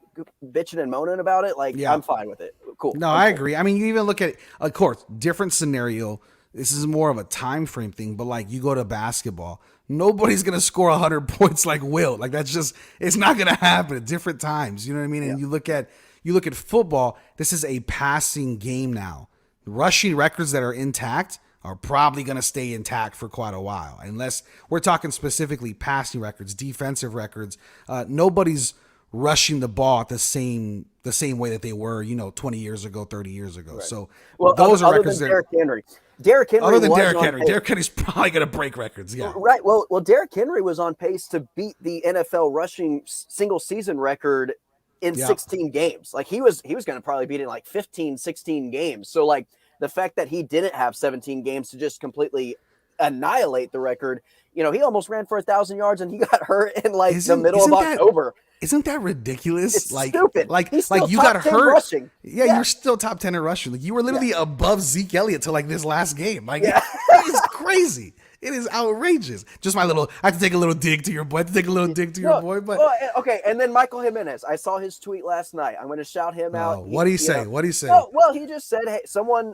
bitching and moaning about it, like, I'm fine with it. Cool. No, I agree. I mean, you even look at, of course, different scenario. This is more of a time frame thing, but like you go to basketball, nobody's going to score 100 points like Will. Like that's just, it's not going to happen at different times. You know what I mean? And you look at football, this is a passing game now. Rushing records that are intact are probably going to stay intact for quite a while. Unless we're talking specifically passing records, defensive records, nobody's rushing the ball at the same way that they were, 20 years ago, 30 years ago. Right. So those are records. Derrick Henry. Derrick Henry. Other than Derrick Henry. Derrick Henry's probably going to break records. Yeah. Right. Well, Derrick Henry was on pace to beat the NFL rushing single season record in 16 games. Like he was going to probably beat it in like 15, 16 games. So like the fact that he didn't have 17 games to just completely annihilate the record, he almost ran for 1,000 yards and he got hurt in like the middle of October. Isn't that ridiculous? It's stupid. Like you got hurt. Rushing. Yeah, you're still top 10 in rushing. Like you were literally above Zeke Elliott till like this last game. Like it's crazy. It is outrageous. Just I have to take a little dig to your boy. But okay. And then Michael Jimenez. I saw his tweet last night. I'm going to shout him out. What do you say? What do you say? Well, he just said, hey, someone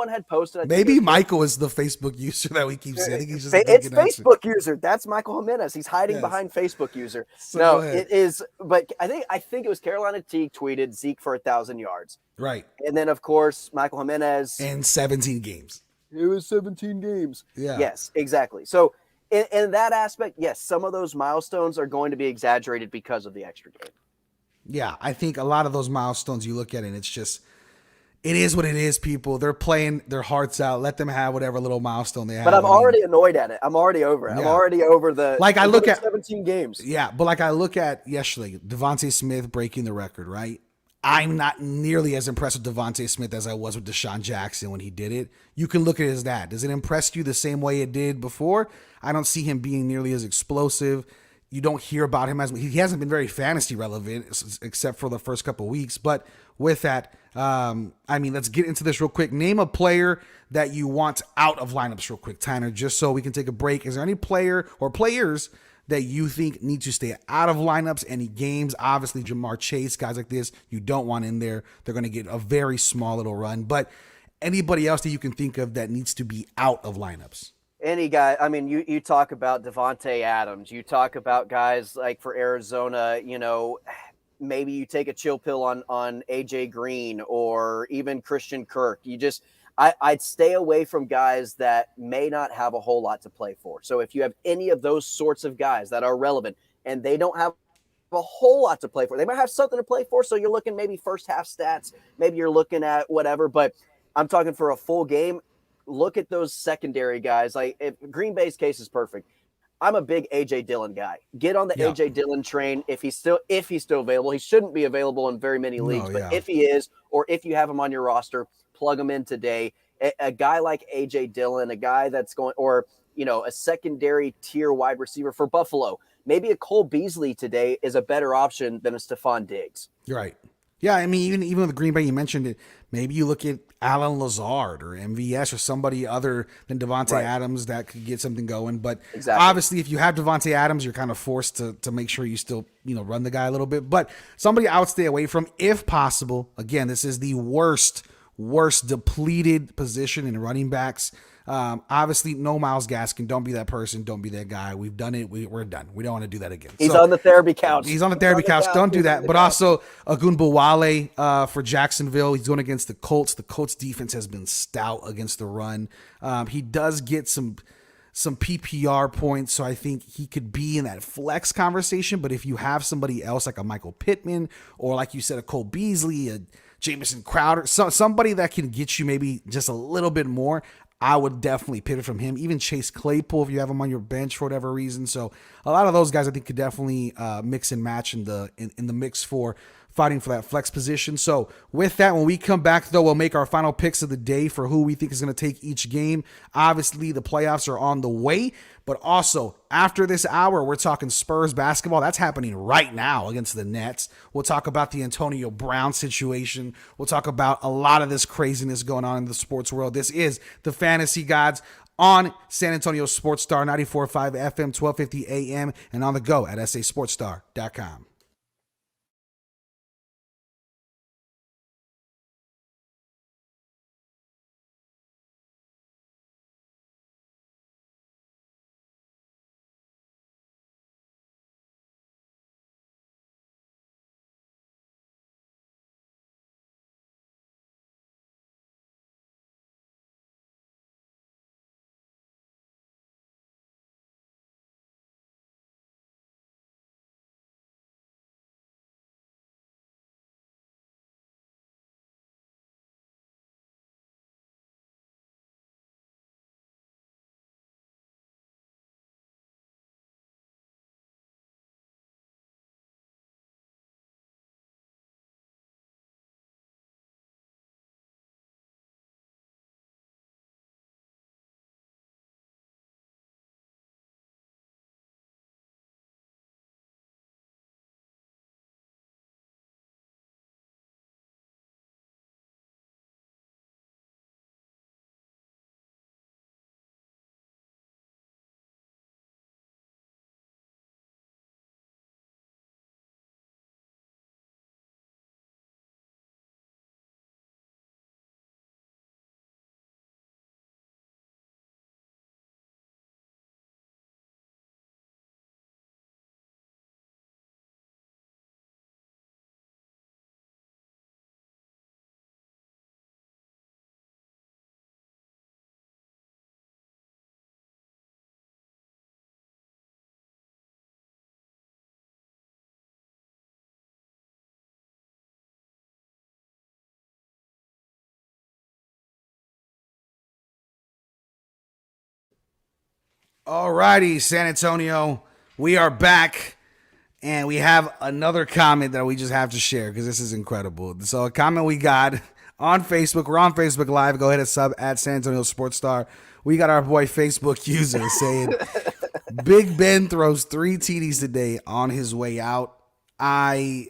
had posted. Maybe Michael is the Facebook user that we keep saying. I think he's just it's Facebook user. That's Michael Jimenez. He's hiding behind Facebook user. So it is. But I think it was Carolina Teague tweeted Zeke for 1,000 yards. Right. And then of course Michael Jimenez in 17 games. It was 17 games. Yeah. Yes, exactly. So in that aspect, yes, some of those milestones are going to be exaggerated because of the extra game. Yeah, I think a lot of those milestones you look at it, and it's just, it is what it is, people. They're playing their hearts out. Let them have whatever little milestone they have. But I'm already annoyed at it. I'm already over it. Yeah. I'm already over I look at 17 games. Yeah, but like I look at yesterday, Devontae Smith breaking the record, right? I'm not nearly as impressed with Devontae Smith as I was with Deshaun Jackson when he did it. You can look at it as that. Does it impress you the same way it did before? I don't see him being nearly as explosive. You don't hear about him as he hasn't been very fantasy relevant except for the first couple of weeks. But with that, let's get into this real quick. Name a player that you want out of lineups real quick, Tanner, just so we can take a break. Is there any player or players that you think need to stay out of lineups, any games? Obviously, Jamar Chase, guys like this, you don't want in there. They're going to get a very small little run. But anybody else that you can think of that needs to be out of lineups? Any guy. I mean, you talk about Devontae Adams. You talk about guys like for Arizona, maybe you take a chill pill on AJ Green or even Christian Kirk. I'd stay away from guys that may not have a whole lot to play for. So if you have any of those sorts of guys that are relevant and they don't have a whole lot to play for, they might have something to play for. So you're looking maybe first half stats, maybe you're looking at whatever, but I'm talking for a full game. Look at those secondary guys. Like if Green Bay's case is perfect. I'm a big AJ Dillon guy. Get on the AJ Dillon train if he's still available. He shouldn't be available in very many leagues, but if he is, or if you have him on your roster, plug him in today. A guy like AJ Dillon, a guy that's going, or a secondary tier wide receiver for Buffalo. Maybe a Cole Beasley today is a better option than a Stephon Diggs. Right. Yeah, I mean, even with Green Bay, you mentioned it. Maybe you look at Alan Lazard or MVS or somebody other than Devontae Adams that could get something going. But obviously, if you have Devontae Adams, you're kind of forced to make sure you still run the guy a little bit. But somebody I would stay away from if possible. Again, this is the worst depleted position in running backs. Obviously, no Myles Gaskin. Don't be that person. Don't be that guy. We've done it. We're done. We don't want to do that again. He's on the therapy couch. He's on the therapy couch. Don't do that. But also, Ogunbowale for Jacksonville. He's going against the Colts. The Colts defense has been stout against the run. He does get some PPR points, so I think he could be in that flex conversation. But if you have somebody else like a Michael Pittman or like you said, a Cole Beasley, a Jamison Crowder, somebody that can get you maybe just a little bit more, I would definitely pivot from him. Even Chase Claypool, if you have him on your bench for whatever reason. So a lot of those guys I think could definitely mix and match in the mix for fighting for that flex position. So with that, when we come back, though, we'll make our final picks of the day for who we think is going to take each game. Obviously, the playoffs are on the way, but also after this hour, we're talking Spurs basketball. That's happening right now against the Nets. We'll talk about the Antonio Brown situation. We'll talk about a lot of this craziness going on in the sports world. This is the Fantasy Gods on San Antonio Sports Star 94.5 FM, 1250 AM, and on the go at sasportstar.com. All righty, San Antonio, we are back, and we have another comment that we just have to share because this is incredible. So a comment we got on Facebook. We're on Facebook Live. Go ahead and sub at San Antonio Sports Star. We got our boy Facebook user saying, Big Ben throws 3 TDs today on his way out. I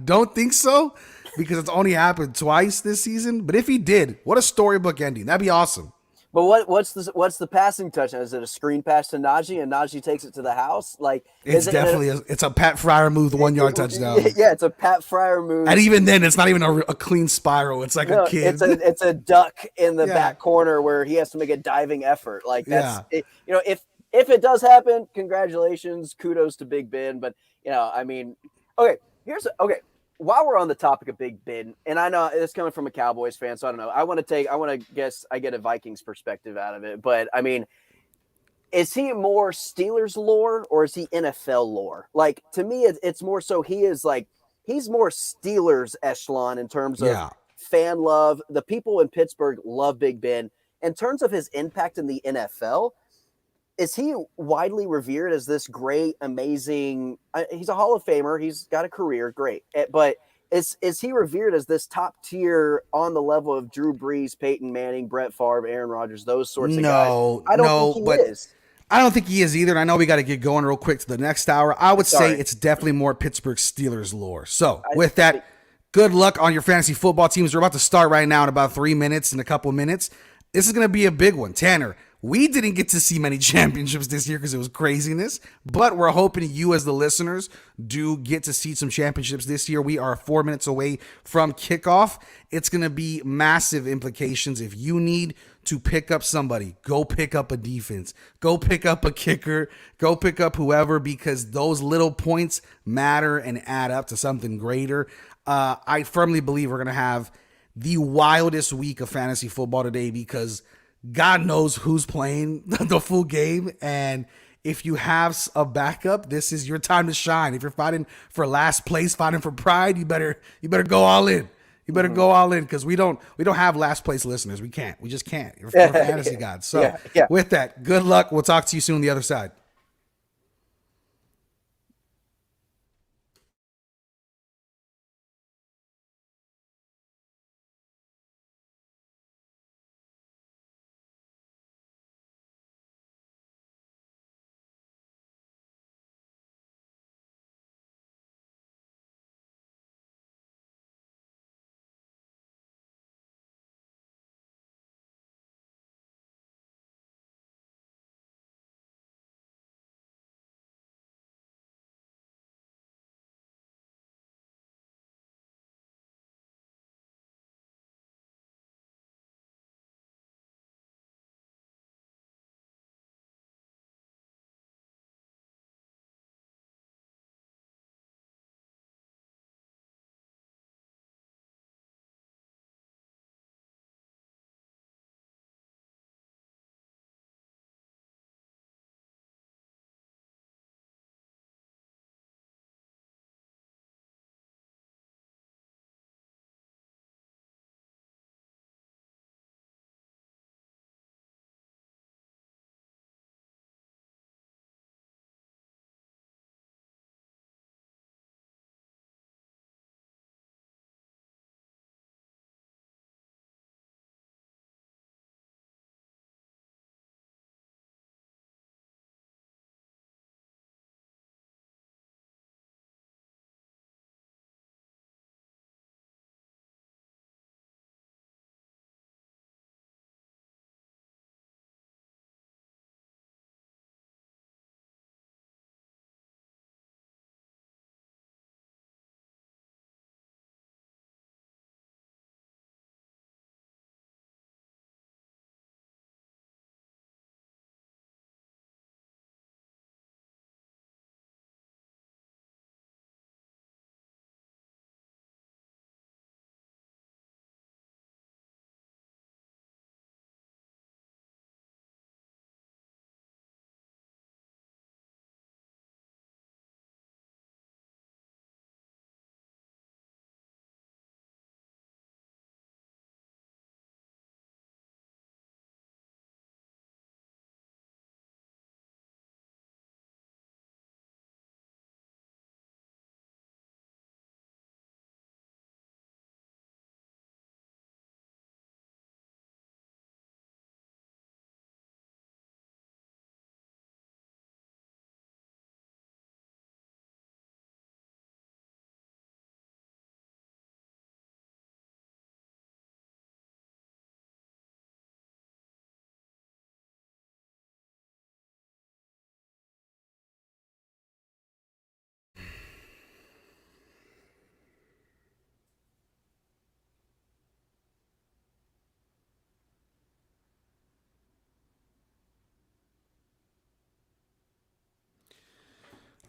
don't think so because it's only happened twice this season. But if he did, what a storybook ending. That'd be awesome. But what's the passing touchdown? Is it a screen pass to Najee and Najee takes it to the house? Like it's definitely it's a Pat Fryer move, the 1 yard touchdown. Yeah, it's a Pat Fryer move. And even then, it's not even a clean spiral. It's like a kid. It's a duck in the back corner where he has to make a diving effort. Like that's if it does happen, congratulations, kudos to Big Ben. But I mean, okay. While we're on the topic of Big Ben, and I know it's coming from a Cowboys fan, so I don't know. I want to guess I get a Vikings perspective out of it. But I mean, is he more Steelers lore or is he NFL lore? Like to me, it's more so he's more Steelers echelon in terms of fan love. The people in Pittsburgh love Big Ben. In terms of his impact in the NFL, is he widely revered as this great, amazing? He's a Hall of Famer. He's got a career, great. But is he revered as this top tier on the level of Drew Brees, Peyton Manning, Brett Favre, Aaron Rodgers, those sorts of guys? I don't think he is. I don't think he is either. And I know we got to get going real quick to the next hour. I would say it's definitely more Pittsburgh Steelers lore. So with that, good luck on your fantasy football teams. We're about to start right now in about 3 minutes, in a couple minutes. This is going to be a big one. Tanner, we didn't get to see many championships this year because it was craziness, but we're hoping you as the listeners do get to see some championships this year. We are 4 minutes away from kickoff. It's going to be massive implications. If you need to pick up somebody, go pick up a defense, go pick up a kicker, go pick up whoever, because those little points matter and add up to something greater. I firmly believe we're going to have the wildest week of fantasy football today because God knows who's playing the full game. And if you have a backup, this is your time to shine. If you're fighting for last place, fighting for pride, you better go all in. You better go all in because we don't have last place listeners. We can't. We just can't. You're fantasy gods. So with that, good luck. We'll talk to you soon on the other side.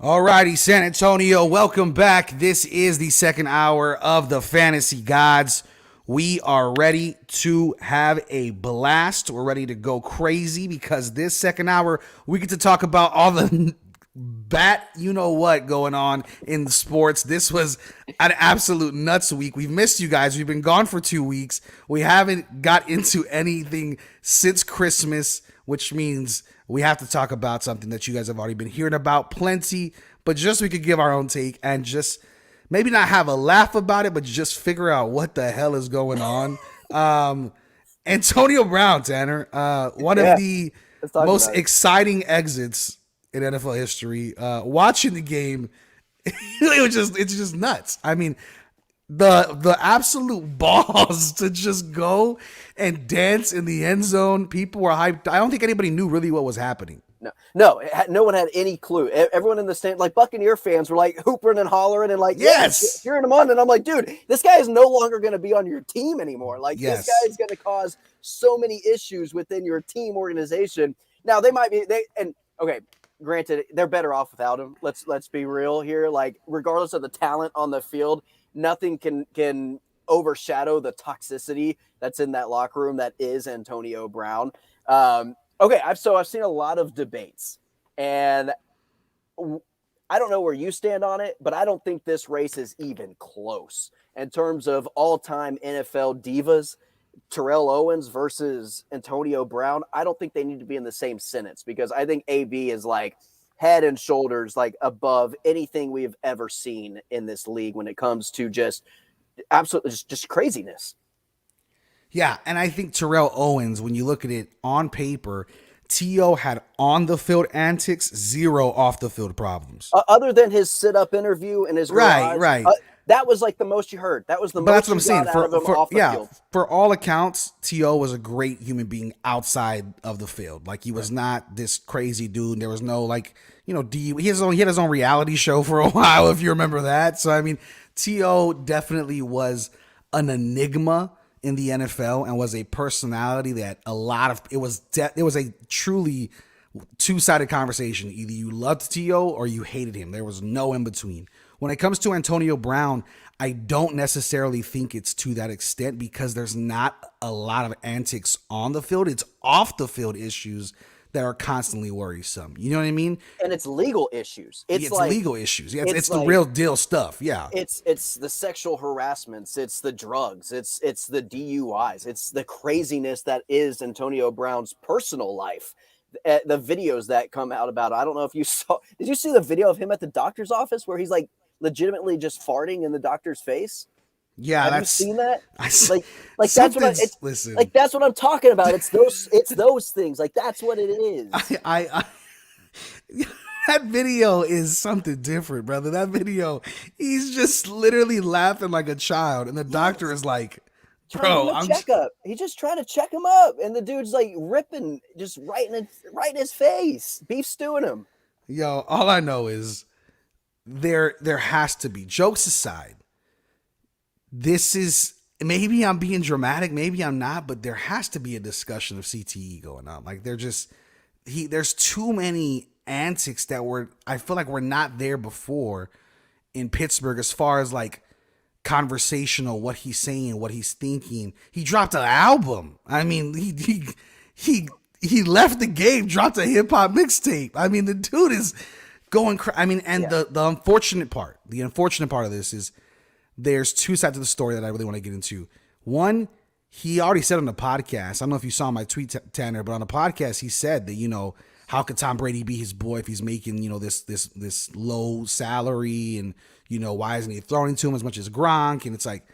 Alrighty, San Antonio, welcome back. This is the second hour of the Fantasy Gods. We are ready to have a blast. We're ready to go crazy because this second hour, we get to talk about all the you-know-what going on in the sports. This was an absolute nuts week. We've missed you guys. We've been gone for 2 weeks. We haven't got into anything since Christmas, which means we have to talk about something that you guys have already been hearing about plenty, but just so we could give our own take and just maybe not have a laugh about it, but just figure out what the hell is going on. Antonio Brown, Tanner, one of the most exciting exits in NFL history. Watching the game, it's just nuts. I mean, the absolute balls to just go and dance in the end zone. People were hyped. I don't think anybody knew really what was happening. No one had any clue. Everyone in the stand, like Buccaneer fans, were like hooping and hollering and like, yes, cheering him on. And I'm like, dude, this guy is no longer going to be on your team anymore. Like, this guy is going to cause so many issues within your team organization. Now they might be granted, they're better off without him. Let's be real here. Like, regardless of the talent on the field, nothing can overshadow the toxicity that's in that locker room that is Antonio Brown. I've seen a lot of debates, and I don't know where you stand on it, but I don't think this race is even close in terms of all-time NFL divas. Tyrell Owens versus Antonio Brown, I don't think they need to be in the same sentence, because I think AB is like head and shoulders like above anything we've ever seen in this league when it comes to just absolutely just craziness. Yeah, and I think Tyrell Owens, when you look at it on paper, T.O. had on-the-field antics, zero off-the-field problems. Other than his sit-up interview and his garage, right. That was like the most you heard. That was the most. That's what I'm saying. Field. For all accounts, T.O. was a great human being outside of the field. Like, he was not this crazy dude. There was no he had his own reality show for a while, if you remember that. So I mean, T.O. definitely was an enigma in the NFL and was a personality that it was a truly two-sided conversation. Either you loved T.O. or you hated him. There was no in between. When it comes to Antonio Brown, I don't necessarily think it's to that extent, because there's not a lot of antics on the field. It's off the field issues that are constantly worrisome. You know what I mean? And it's legal issues. It's legal issues. Yeah, it's the real deal stuff. Yeah. It's the sexual harassments. It's the drugs. It's the DUIs. It's the craziness that is Antonio Brown's personal life. The videos that come out about it. I don't know if you saw. Did you see the video of him at the doctor's office where he's like legitimately just farting in the doctor's face? Yeah, have you seen that? That's listen. Like, that's what I'm talking about. It's those things. Like, that's what it is. I that video is something different, brother. That video, he's just literally laughing like a child, and the doctor is like, "Bro, He's just trying to check him up, and the dude's like ripping, just right in his face, beef stewing him." Yo, all I know is there has to be, jokes aside, this is, maybe I'm being dramatic, maybe I'm not, but there has to be a discussion of CTE going on. Like, there's too many antics that I feel like we're not there before in Pittsburgh, as far as like conversational, what he's saying, what he's thinking. He dropped an album. I mean, he left the game, dropped a hip hop mixtape. I mean, the dude is going the unfortunate part of this is there's two sides of the story that I really want to get into. One, he already said on the podcast, I don't know if you saw my tweet, Tanner, but on the podcast he said that, how could Tom Brady be his boy if he's making, this low salary, and, why isn't he throwing to him as much as Gronk? And it's like,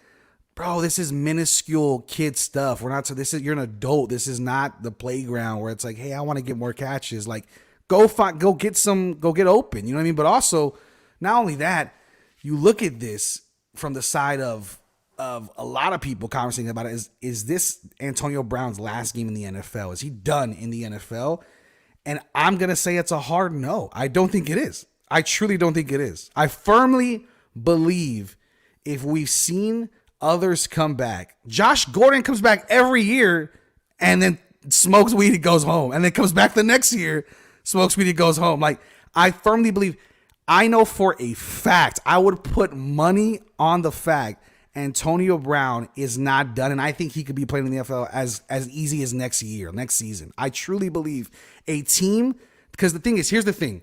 bro, this is minuscule kid stuff. You're an adult. This is not the playground where it's like, hey, I want to get more catches. Like, go get open. You know what I mean? But also, not only that, you look at this from the side of a lot of people conversating about it. Is this Antonio Brown's last game in the NFL? Is he done in the NFL? And I'm going to say it's a hard no. I don't think it is. I truly don't think it is. I firmly believe if we've seen others come back, Josh Gordon comes back every year and then smokes weed and goes home, and then comes back the next year, smokes weed and goes home. Like, I firmly believe, I know for a fact, I would put money on the fact Antonio Brown is not done, and I think he could be playing in the NFL as easy as next season. I truly believe a team, because the thing is, here's the thing.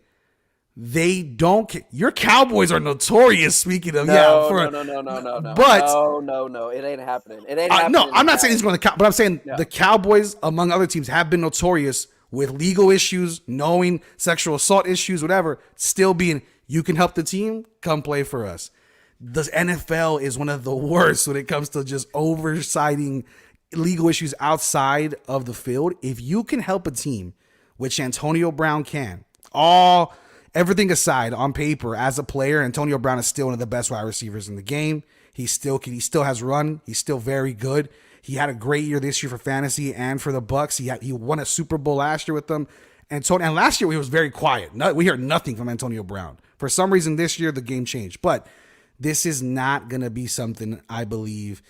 They don't. Your Cowboys are notorious. Speaking of, No. But no, it ain't happening. It ain't happening. No, I'm not saying he's going to. But I'm saying No. the Cowboys, among other teams, have been notorious with legal issues, knowing sexual assault issues, whatever. Still being, you can help the team, come play for us. The NFL is one of the worst when it comes to just oversighting legal issues outside of the field. If you can help a team, which Antonio Brown can, everything aside, on paper, as a player, Antonio Brown is still one of the best wide receivers in the game. He still has run. He's still very good. He had a great year this year for fantasy and for the Bucks. He won a Super Bowl last year with them. And last year he was very quiet. We heard nothing from Antonio Brown. For some reason this year the game changed. But this is not going to be something I believe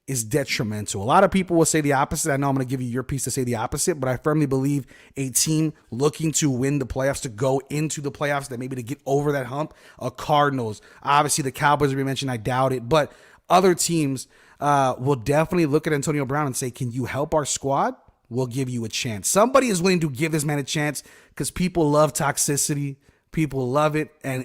is detrimental. A lot of people will say the opposite. I know I'm going to give you your piece to say the opposite, but I firmly believe a team looking to win the playoffs, to go into the playoffs, that maybe to get over that hump, Cardinals, obviously the Cowboys we mentioned, I doubt it, but other teams will definitely look at Antonio Brown and say, can you help our squad? We'll give you a chance. Somebody is willing to give this man a chance because people love toxicity. People love it, and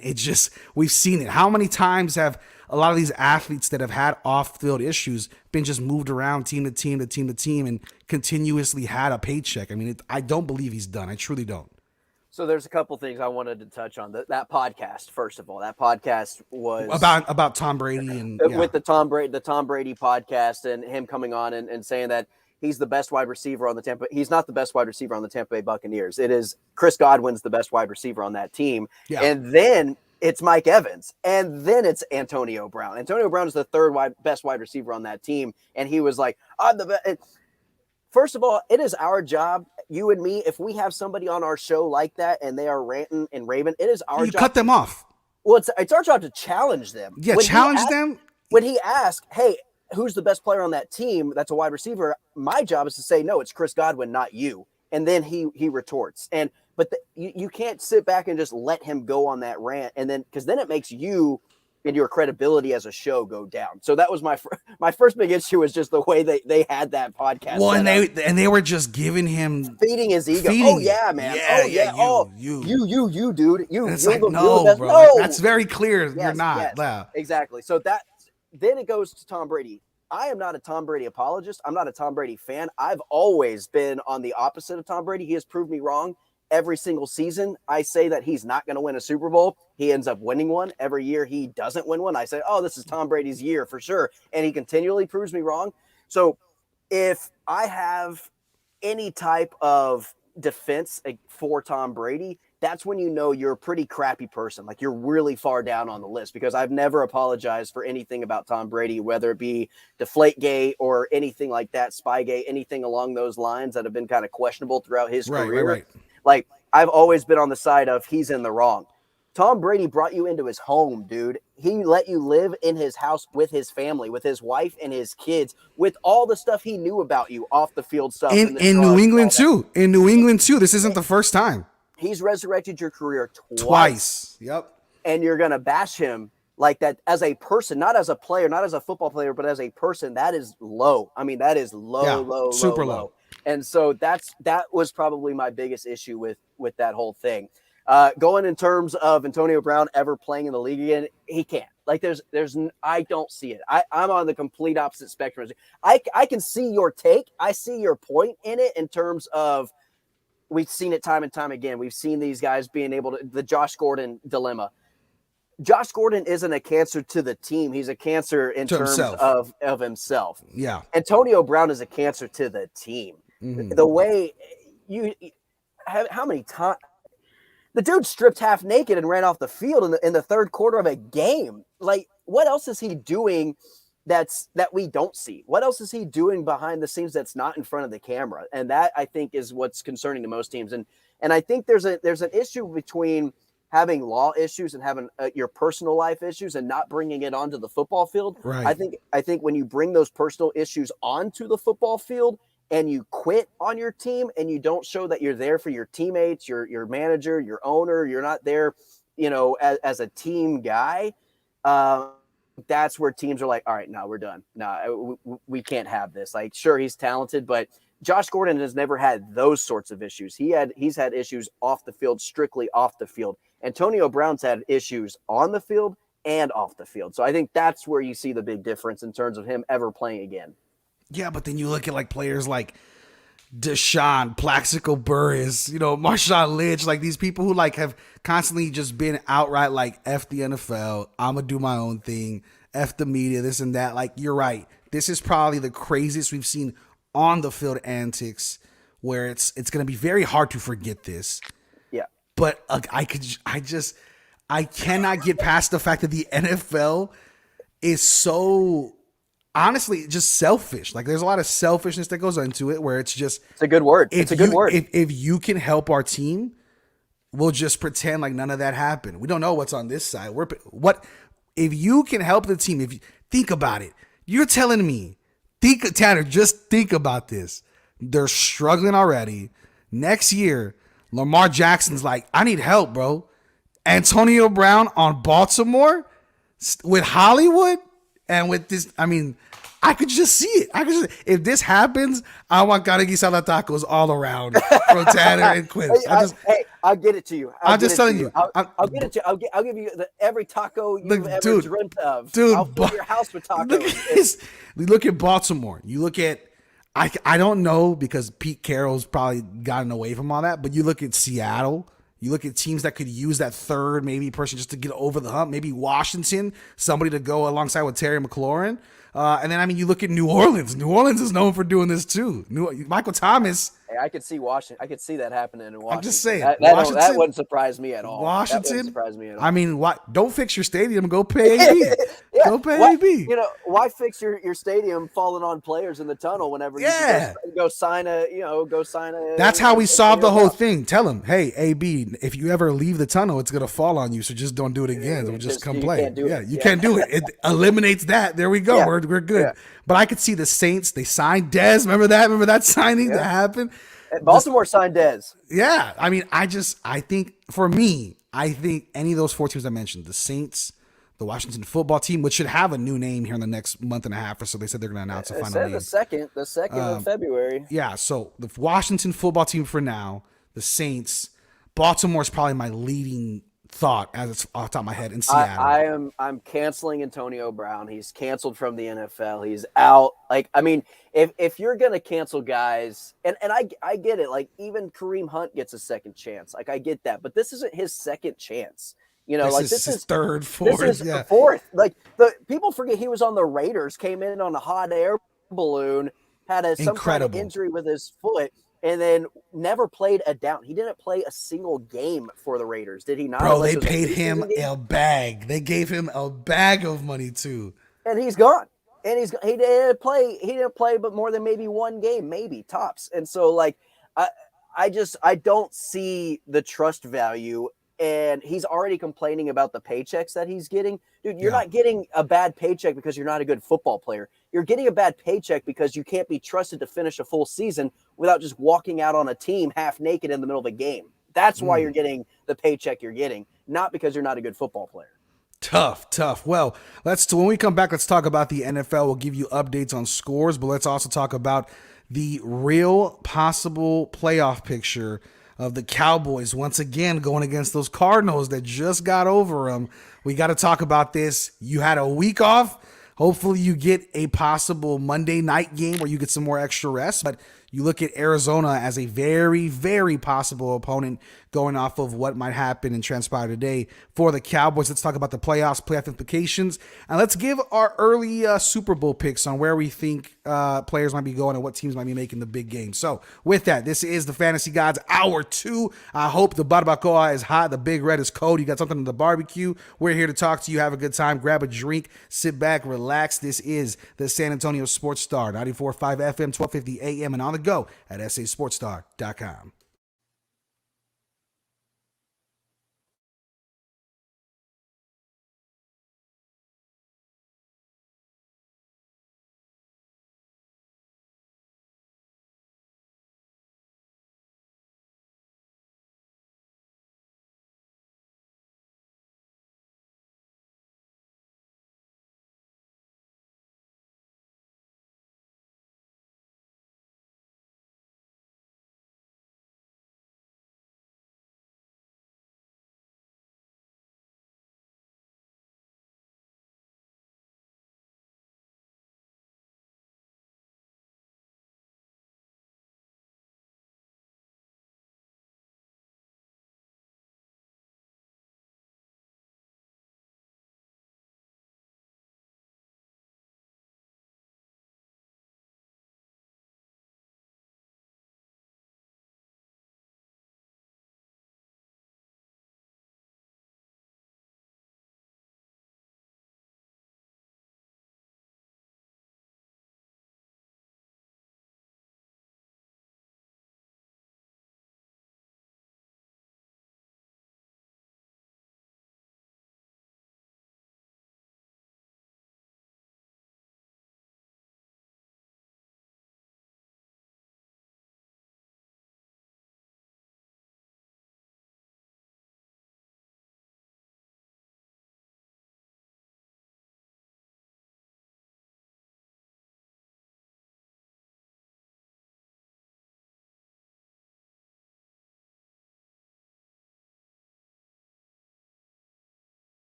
we've seen it. How many times have a lot of these athletes that have had off-field issues been just moved around team to team and continuously had a paycheck? I mean, I don't believe he's done. I truly don't. So there's a couple things I wanted to touch on. That podcast, first of all, that podcast was about Tom Brady and with the Tom Brady podcast, and him coming on and saying that he's the best wide receiver on the Tampa. He's not the best wide receiver on the Tampa Bay Buccaneers. It is Chris Godwin's the best wide receiver on that team. Yeah. And then it's Mike Evans. And then it's Antonio Brown. Antonio Brown is the third best wide receiver on that team. And he was like, I'm the best. First of all, it is our job, you and me, if we have somebody on our show like that and they are ranting and raving, it is our job. You cut them off. Well, it's our job to challenge them. Yeah, challenge them. When he asked, hey, who's the best player on that team that's a wide receiver, my job is to say, no, it's Chris Godwin, not you. And then he retorts. But you can't sit back and just let him go on that rant, and then because then it makes you and your credibility as a show go down. So that was my first big issue, was just the way they had that podcast. Well, and they were just giving him, feeding his ego. Yeah, man. You, dude. You. It's like, no, bro. No. That's very clear. Yes, you're not. Yes, yeah. Exactly. So then it goes to Tom Brady. I am not a Tom Brady apologist. I'm not a Tom Brady fan. I've always been on the opposite of Tom Brady. He has proved me wrong every single season. I say that he's not going to win a Super Bowl. He ends up winning one. Every year he doesn't win one, I say, oh, this is Tom Brady's year for sure. And he continually proves me wrong. So if I have any type of defense for Tom Brady, that's when you know you're a pretty crappy person. Like, you're really far down on the list, because I've never apologized for anything about Tom Brady, whether it be Deflategate or anything like that, Spygate, anything along those lines that have been kind of questionable throughout his career. Right. Like, I've always been on the side of he's in the wrong. Tom Brady brought you into his home, dude. He let you live in his house with his family, with his wife and his kids, with all the stuff he knew about you off the field stuff. In New England too. In New England too. This isn't the first time. He's resurrected your career twice. Yep. And you're going to bash him like that as a person, not as a player, not as a football player, but as a person. That is low. I mean, that is low, super low. And so that was probably my biggest issue with that whole thing. Going in terms of Antonio Brown ever playing in the league again, he can't. Like, I don't see it. I'm on the complete opposite spectrum. I can see your take. I see your point in it, in terms of, we've seen it time and time again. We've seen these guys being able to, the Josh Gordon dilemma. Josh Gordon isn't a cancer to the team. He's a cancer in terms of himself. Yeah. Antonio Brown is a cancer to the team. Mm-hmm. The way how many times the dude stripped half naked and ran off the field in the third quarter of a game. Like, what else is he doing that we don't see? What else is he doing behind the scenes that's not in front of the camera? And that, I think, is what's concerning to most teams. And I think there's an issue between having law issues and having your personal life issues and not bringing it onto the football field. Right. I think when you bring those personal issues onto the football field and you quit on your team and you don't show that you're there for your teammates, your manager, your owner, you're not there as a team guy, uh, that's where teams are like, all right, no, we're done. No, we can't have this. Like, sure, he's talented, but Josh Gordon has never had those sorts of issues. He's had issues off the field, strictly off the field. Antonio Brown's had issues on the field and off the field. So I think that's where you see the big difference in terms of him ever playing again. Yeah, but then you look at like players like Deshaun, Plaxico Burress, Marshawn Lynch, like these people who like have constantly just been outright like F the NFL, I'm gonna do my own thing, F the media, this and that. Like, you're right. This is probably the craziest we've seen on the field antics, where it's gonna be very hard to forget this. Yeah. But I cannot get past the fact that the NFL is so honestly just selfish. Like, there's a lot of selfishness that goes into it, where it's a good word. It's a good word. If you can help our team, we'll just pretend like none of that happened. We don't know what's on this side. If you can help the team? If you think about it, you're telling me, Tanner, just think about this. They're struggling already. Next year, Lamar Jackson's like, I need help, bro. Antonio Brown on Baltimore with Hollywood and with this, I mean, I could just see it. If this happens, I want Garigi Salad tacos all around from Tanner and Quinn. I'll get it to you. I'm just telling you. I'll get it to you. I'll give you every taco you've ever dreamt of. Dude, I'll fill your house with tacos. Look at Baltimore. You look at, I don't know, because Pete Carroll's probably gotten away from all that, but you look at Seattle. You look at teams that could use that third maybe person just to get over the hump. Maybe Washington, somebody to go alongside with Terry McLaurin. And then, I mean, you look at New Orleans. New Orleans is known for doing this too. Michael Thomas. Hey, I could see Washington. I could see that happening in Washington. I'm just saying. That wouldn't surprise me at all. Washington. That wouldn't surprise me at all. I mean, don't fix your stadium and go pay AB. Go pay AB. Why fix your stadium falling on players in the tunnel whenever you go sign a. That's how we solve the whole thing. Tell them, hey, AB, if you ever leave the tunnel, it's gonna fall on you. So just don't do it again. Or just come play. You can't do it. It eliminates that. There we go. Yeah. We're good. Yeah. But I could see the Saints. They signed Dez. Remember that signing that happened? Baltimore signed Dez. Yeah. I mean, I think any of those four teams I mentioned, the Saints, the Washington football team, which should have a new name here in the next month and a half or so. They said they're going to announce a final name. The second of February. Yeah. So the Washington football team for now, the Saints, Baltimore is probably my leading thought as it's off the top of my head in Seattle. I'm canceling Antonio Brown. He's canceled from the NFL. He's out. Like, I mean, if you're gonna cancel guys, and I get it, like even Kareem Hunt gets a second chance. Like, I get that, but this isn't his second chance. This is third, fourth. This is fourth. Like, the people forget he was on the Raiders, came in on a hot air balloon, had some kind of injury with his foot, and then never played a down. He didn't play a single game for the Raiders, did he not? Bro, they paid him a bag. They gave him a bag of money too. And he's gone. And he didn't play but more than maybe one game, maybe tops. And so, like, I don't see the trust value. And he's already complaining about the paychecks that he's getting. Dude, you're not getting a bad paycheck because you're not a good football player. You're getting a bad paycheck because you can't be trusted to finish a full season without just walking out on a team half naked in the middle of a game. That's why you're getting the paycheck you're getting, not because you're not a good football player. Tough. Well, when we come back, let's talk about the NFL. We'll give you updates on scores, but let's also talk about the real possible playoff picture of the Cowboys once again going against those Cardinals that just got over them. We got to talk about this. You had a week off. Hopefully you get a possible Monday night game where you get some more extra rest, but you look at Arizona as a very, very possible opponent going off of what might happen and transpire today for the Cowboys. Let's talk about the playoff implications, and let's give our early Super Bowl picks on where we think players might be going and what teams might be making the big game. So with that, this is the Fantasy Gods Hour 2. I hope the barbacoa is hot, the Big Red is cold, you got something in the barbecue. We're here to talk to you, have a good time, grab a drink, sit back, relax. This is the San Antonio Sports Star, 94.5 FM, 1250 AM, and on the go at sasportstar.com.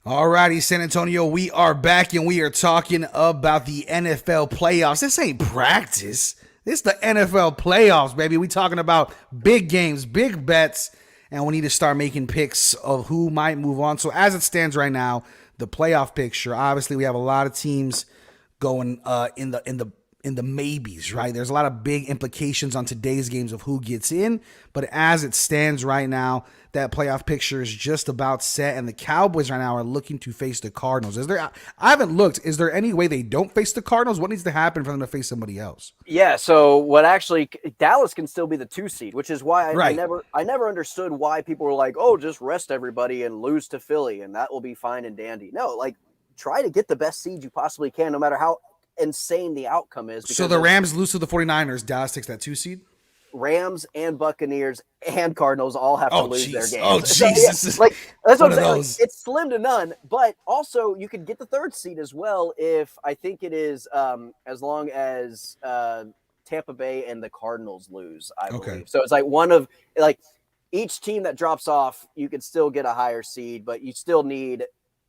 Alrighty, San Antonio, we are back and we are talking about the NFL playoffs. This ain't practice. This is the NFL playoffs, baby. We talking about big games, big bets, and we need to start making picks of who might move on. So as it stands right now, the playoff picture, obviously we have a lot of teams going in the maybes, right? There's a lot of big implications on today's games of who gets in, but as it stands right now, that playoff picture is just about set, and the Cowboys right now are looking to face the Cardinals. I haven't looked. Is there any way they don't face the Cardinals? What needs to happen for them to face somebody else? Yeah, so what actually Dallas can still be the 2 seed, which is why Right. I never understood why people were like, "Oh, just rest everybody and lose to Philly and that will be fine and dandy." No, like try to get the best seed you possibly can no matter how insane the outcome is. So the Rams lose to the 49ers. Dallas takes that 2 seed? Rams and Buccaneers and Cardinals all have to lose their games. Oh, Jesus. So, yeah, like that's what I'm saying. Like, it's slim to none, but also you could get the 3rd seed as well if I think it is as long as Tampa Bay and the Cardinals lose, I believe. Okay. So it's like one of like each team that drops off, you could still get a higher seed, but you still need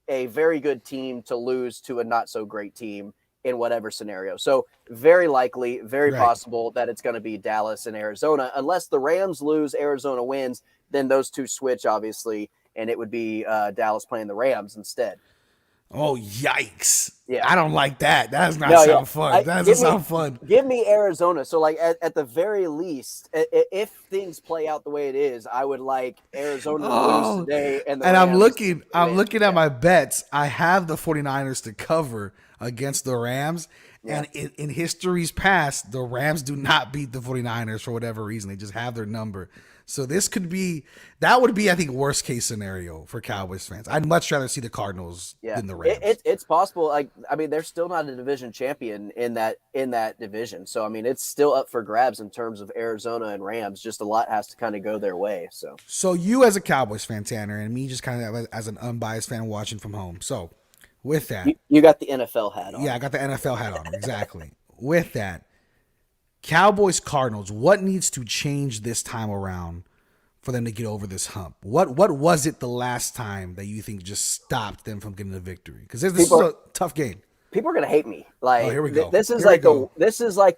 a very good team to lose to a not so great team in whatever scenario. So very likely, very possible that it's going to be Dallas and Arizona. Unless the Rams lose, Arizona wins, then those two switch, obviously, and it would be Dallas playing the Rams instead. Oh, yikes. Yeah. I don't like that. That does not sound fun. That doesn't sound fun. Give me Arizona. So, like, at the very least, if things play out the way it is, I would like Arizona to lose today. And I'm looking at my bets. I have the 49ers to cover against the Rams. Yeah. And in history's past, the Rams do not beat the 49ers for whatever reason. They just have their number. So that would be, I think, worst case scenario for Cowboys fans. I'd much rather see the Cardinals than the Rams. It's possible. Like, I mean, they're still not a division champion in that division. So, I mean, it's still up for grabs in terms of Arizona and Rams. Just a lot has to kind of go their way. So you as a Cowboys fan, Tanner, and me just kind of as an unbiased fan watching from home. So with that, you got the NFL hat on. Yeah, I got the NFL hat on. Exactly. With that, Cowboys Cardinals, what needs to change this time around for them to get over this hump? What was it the last time that you think just stopped them from getting a victory? Because this is a tough game. People are gonna hate me. Like, here we go. This is like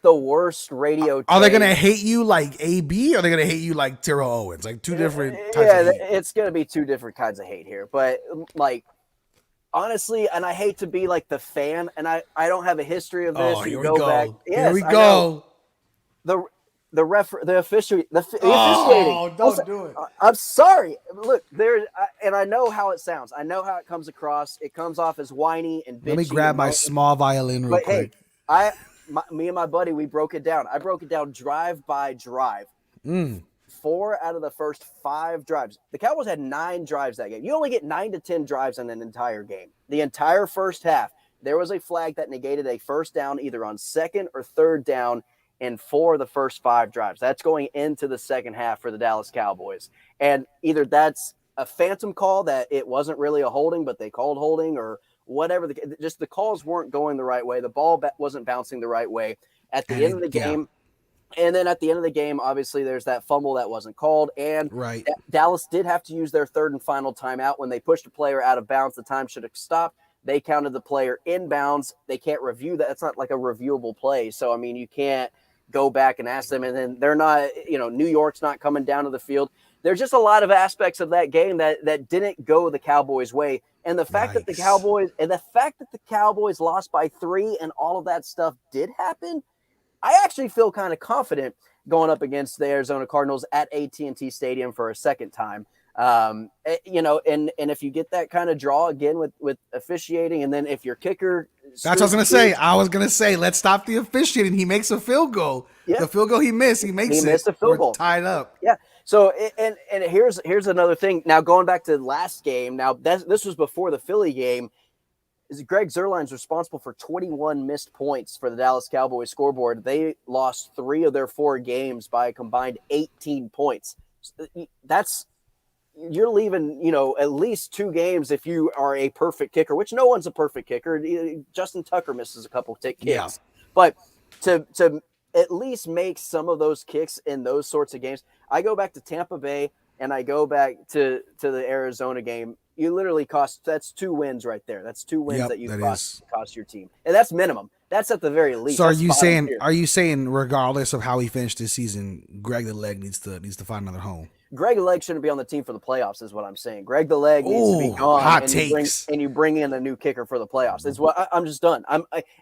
the worst radio. Are they gonna hate you like AB? Or are they gonna hate you like Tyrell Owens? Like two different types of hate. It's gonna be two different kinds of hate here. But like, honestly, and I hate to be like the fan, and I don't have a history of this. Oh, here we go. Back. Yes, here we go. The officiating. Oh, don't do it. I'm sorry. Look, and I know how it sounds. I know how it comes across. It comes off as whiny and bitchy. Let me grab my small violin real quick. Hey, me and my buddy, we broke it down. I broke it down drive by drive. 4 out of the first 5 drives. The Cowboys had 9 drives that game. You only get 9 to 10 drives in an entire game. The entire first half, there was a flag that negated a first down either on 2nd or 3rd down in 4 of the first 5 drives. That's going into the second half for the Dallas Cowboys. And either that's a phantom call that it wasn't really a holding, but they called holding, or whatever. Just the calls weren't going the right way. The ball wasn't bouncing the right way at the end of the game. And then at the end of the game, obviously, there's that fumble that wasn't called. And Dallas did have to use their 3rd and final timeout. When they pushed a player out of bounds, the time should have stopped. They counted the player inbounds. They can't review that. It's not like a reviewable play. So, I mean, you can't go back and ask them. And then they're not, New York's not coming down to the field. There's just a lot of aspects of that game that didn't go the Cowboys' way. And the fact that the Cowboys lost by 3 and all of that stuff did happen, I actually feel kind of confident going up against the Arizona Cardinals at AT&T Stadium for a second time. And if you get that kind of draw again with officiating, and then if your kicker, that's what I was going to say. I was going to say, let's stop the officiating. He makes a field goal. Yeah. The field goal he missed, he missed a field goal. Tied up. Yeah. So, and here's another thing. Now, going back to the last game, now this was before the Philly game. Greg Zuerlein's responsible for 21 missed points for the Dallas Cowboys scoreboard. They lost 3 of their 4 games by a combined 18 points. You're leaving, at least 2 games if you are a perfect kicker, which no one's a perfect kicker. Justin Tucker misses a couple kicks. Yeah. But to at least make some of those kicks in those sorts of games, I go back to Tampa Bay and I go back to the Arizona game. You literally that's 2 wins right there. That's 2 wins Yep, that you that cost your team, and that's minimum. That's at the very least. So That's bottom tier. are you saying regardless of how he finished this season, Greg the Leg needs to find another home? Greg the Leg shouldn't be on the team for the playoffs, is what I'm saying. Greg the Leg needs to be Oh, gone, hot and takes. you bring in a new kicker for the playoffs. It's what I'm just done.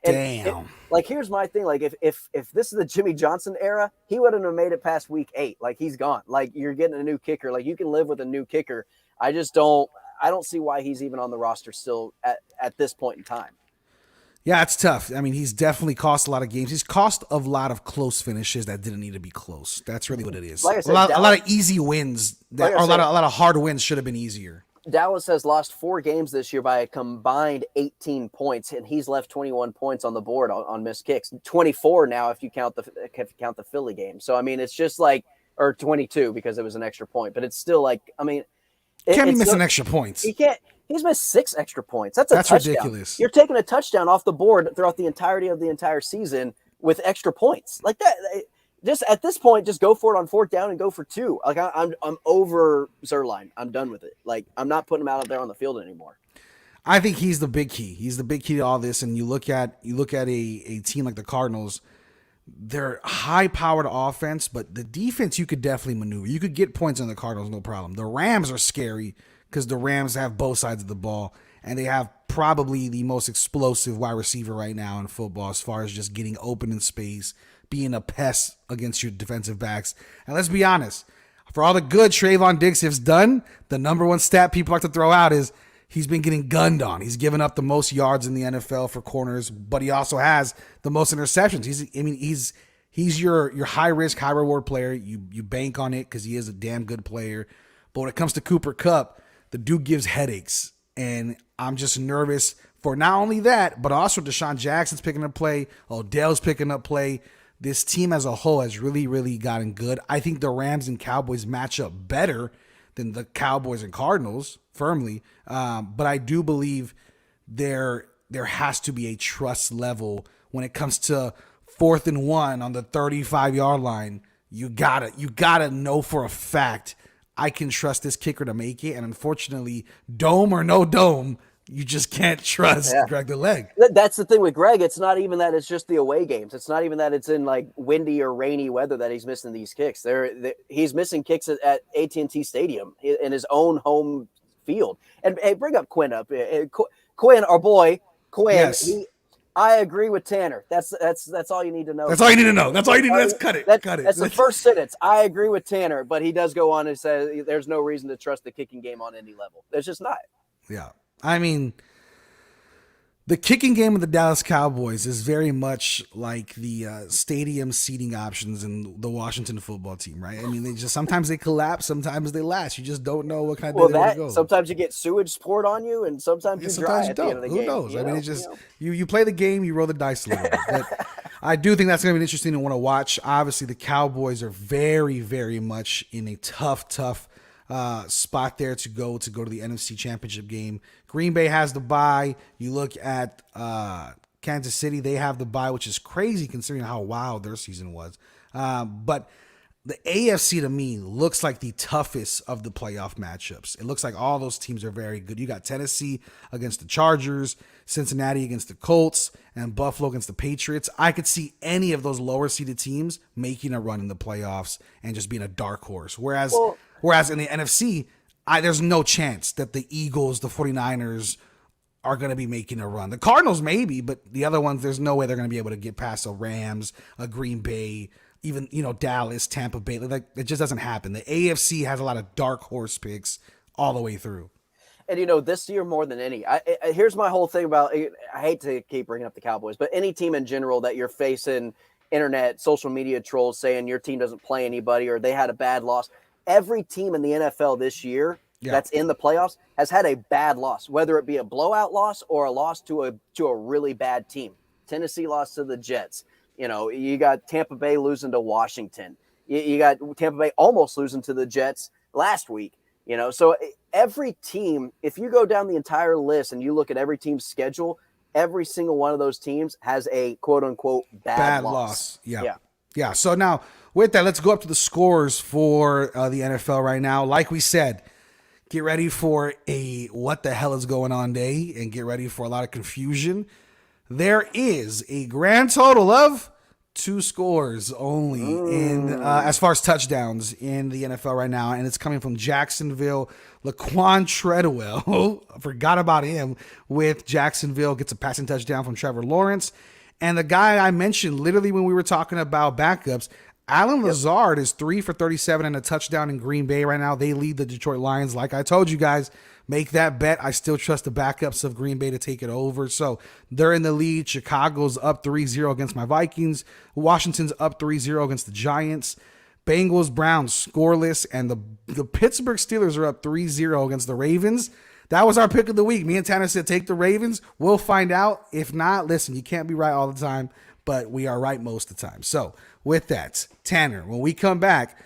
Damn. Like, here's my thing. Like, if this is the Jimmy Johnson era, he wouldn't have made it past week 8. Like, he's gone. Like, you're getting a new kicker. Like, you can live with a new kicker. I don't see why he's even on the roster still at this point in time. Yeah, it's tough. I mean, he's definitely cost a lot of games. He's cost a lot of close finishes that didn't need to be close. That's really what it is. Like I said, a lot of easy wins that, or a lot of hard wins should have been easier. Dallas has lost 4 games this year by a combined 18 points, and he's left 21 points on the board on missed kicks. 24 now if you count the Philly game. So I mean, it's just like, or 22 because it was an extra point, but it's still like, I mean, Can't be missing extra points. He can't. He's missed 6 extra points. That's touchdown. Ridiculous. You're taking a touchdown off the board throughout the entirety of the entire season with extra points like that. Just at this point, just go for it on 4th down and go for 2. Like, I'm over Zuerlein. I'm done with it. Like, I'm not putting him out there on the field anymore. I think he's the big key. He's the big key to all this. And you look at a team like the Cardinals. They're high-powered offense, but the defense you could definitely maneuver. You could get points on the Cardinals, no problem. The Rams are scary because the Rams have both sides of the ball, and they have probably the most explosive wide receiver right now in football as far as just getting open in space, being a pest against your defensive backs. And let's be honest, for all the good Trayvon Diggs has done, the number one stat people like to throw out is he's been getting gunned on. He's given up the most yards in the NFL for corners, but he also has the most interceptions. He's your high risk, high reward player. You bank on it because he is a damn good player. But when it comes to Cooper Kupp, the dude gives headaches, and I'm just nervous for not only that, but also Deshaun Jackson's picking up play. Odell's picking up play. This team as a whole has really, really gotten good. I think the Rams and Cowboys match up better than the Cowboys and Cardinals, firmly. But I do believe there has to be a trust level when it comes to 4th and 1 on the 35-yard line. You gotta know for a fact I can trust this kicker to make it. And unfortunately, dome or no dome, you just can't trust Greg the Leg. That's the thing with Greg. It's not even that it's just the away games. It's not even that it's in like windy or rainy weather that he's missing these kicks. He's missing kicks at AT&T Stadium in his own home field. And hey, bring up Quinn up. Quinn, our boy, Quinn. Yes. I agree with Tanner. That's all you need to know. That's all you need to know. That's all you need to know. Let's cut it. That's the first sentence. I agree with Tanner, but he does go on and say there's no reason to trust the kicking game on any level. There's just not. Yeah. I mean, the kicking game of the Dallas Cowboys is very much like the stadium seating options in the Washington football team, right? I mean, sometimes they collapse, sometimes they last. You just don't know what kind of day they're going to go. Sometimes you get sewage poured on you, and sometimes you're dry at the end of the game. Who knows? I mean, it's just you play the game, you roll the dice a little bit. But I do think that's going to be interesting to want to watch. Obviously, the Cowboys are very, very much in a tough spot there to go to the NFC Championship game. Green Bay has the bye. You look at Kansas City, they have the bye, which is crazy considering how wild their season was. But the AFC to me looks like the toughest of the playoff matchups. It looks like all those teams are very good. You got Tennessee against the Chargers, Cincinnati against the Colts, and Buffalo against the Patriots. I could see any of those lower seeded teams making a run in the playoffs and just being a dark horse. Whereas in the NFC, there's no chance that the Eagles, the 49ers are going to be making a run. The Cardinals maybe, but the other ones, there's no way they're going to be able to get past a Rams, a Green Bay, even, Dallas, Tampa Bay. Like, it just doesn't happen. The AFC has a lot of dark horse picks all the way through. And, this year more than any, here's my whole thing about, I hate to keep bringing up the Cowboys, but any team in general that you're facing internet, social media trolls saying your team doesn't play anybody or they had a bad loss. Every team in the NFL this year that's in the playoffs has had a bad loss, whether it be a blowout loss or a loss to a really bad team. Tennessee lost to the Jets. You got Tampa Bay losing to Washington. You got Tampa Bay almost losing to the Jets last week. So every team, if you go down the entire list and you look at every team's schedule, every single one of those teams has a quote unquote bad loss. Yeah. So now with that, let's go up to the scores for the NFL right now. Like we said, Get ready for a what the hell is going on day and get ready for a lot of confusion. There is a grand total of 2 scores only in as far as touchdowns in the NFL right now, and it's coming from Jacksonville. Laquan Treadwell, forgot about him with Jacksonville, gets a passing touchdown from Trevor Lawrence. And the guy I mentioned literally when we were talking about backups, Alan Lazard is 3 for 37 and a touchdown in Green Bay right now. They lead the Detroit Lions. Like I told you guys, make that bet. I still trust the backups of Green Bay to take it over. So they're in the lead. Chicago's up 3-0 against my Vikings. Washington's up 3-0 against the Giants. Bengals, Browns scoreless. And the Pittsburgh Steelers are up 3-0 against the Ravens. That was our pick of the week. Me and Tanner said take the Ravens. We'll find out. If not, listen, you can't be right all the time, but we are right most of the time. So with that, Tanner, when we come back,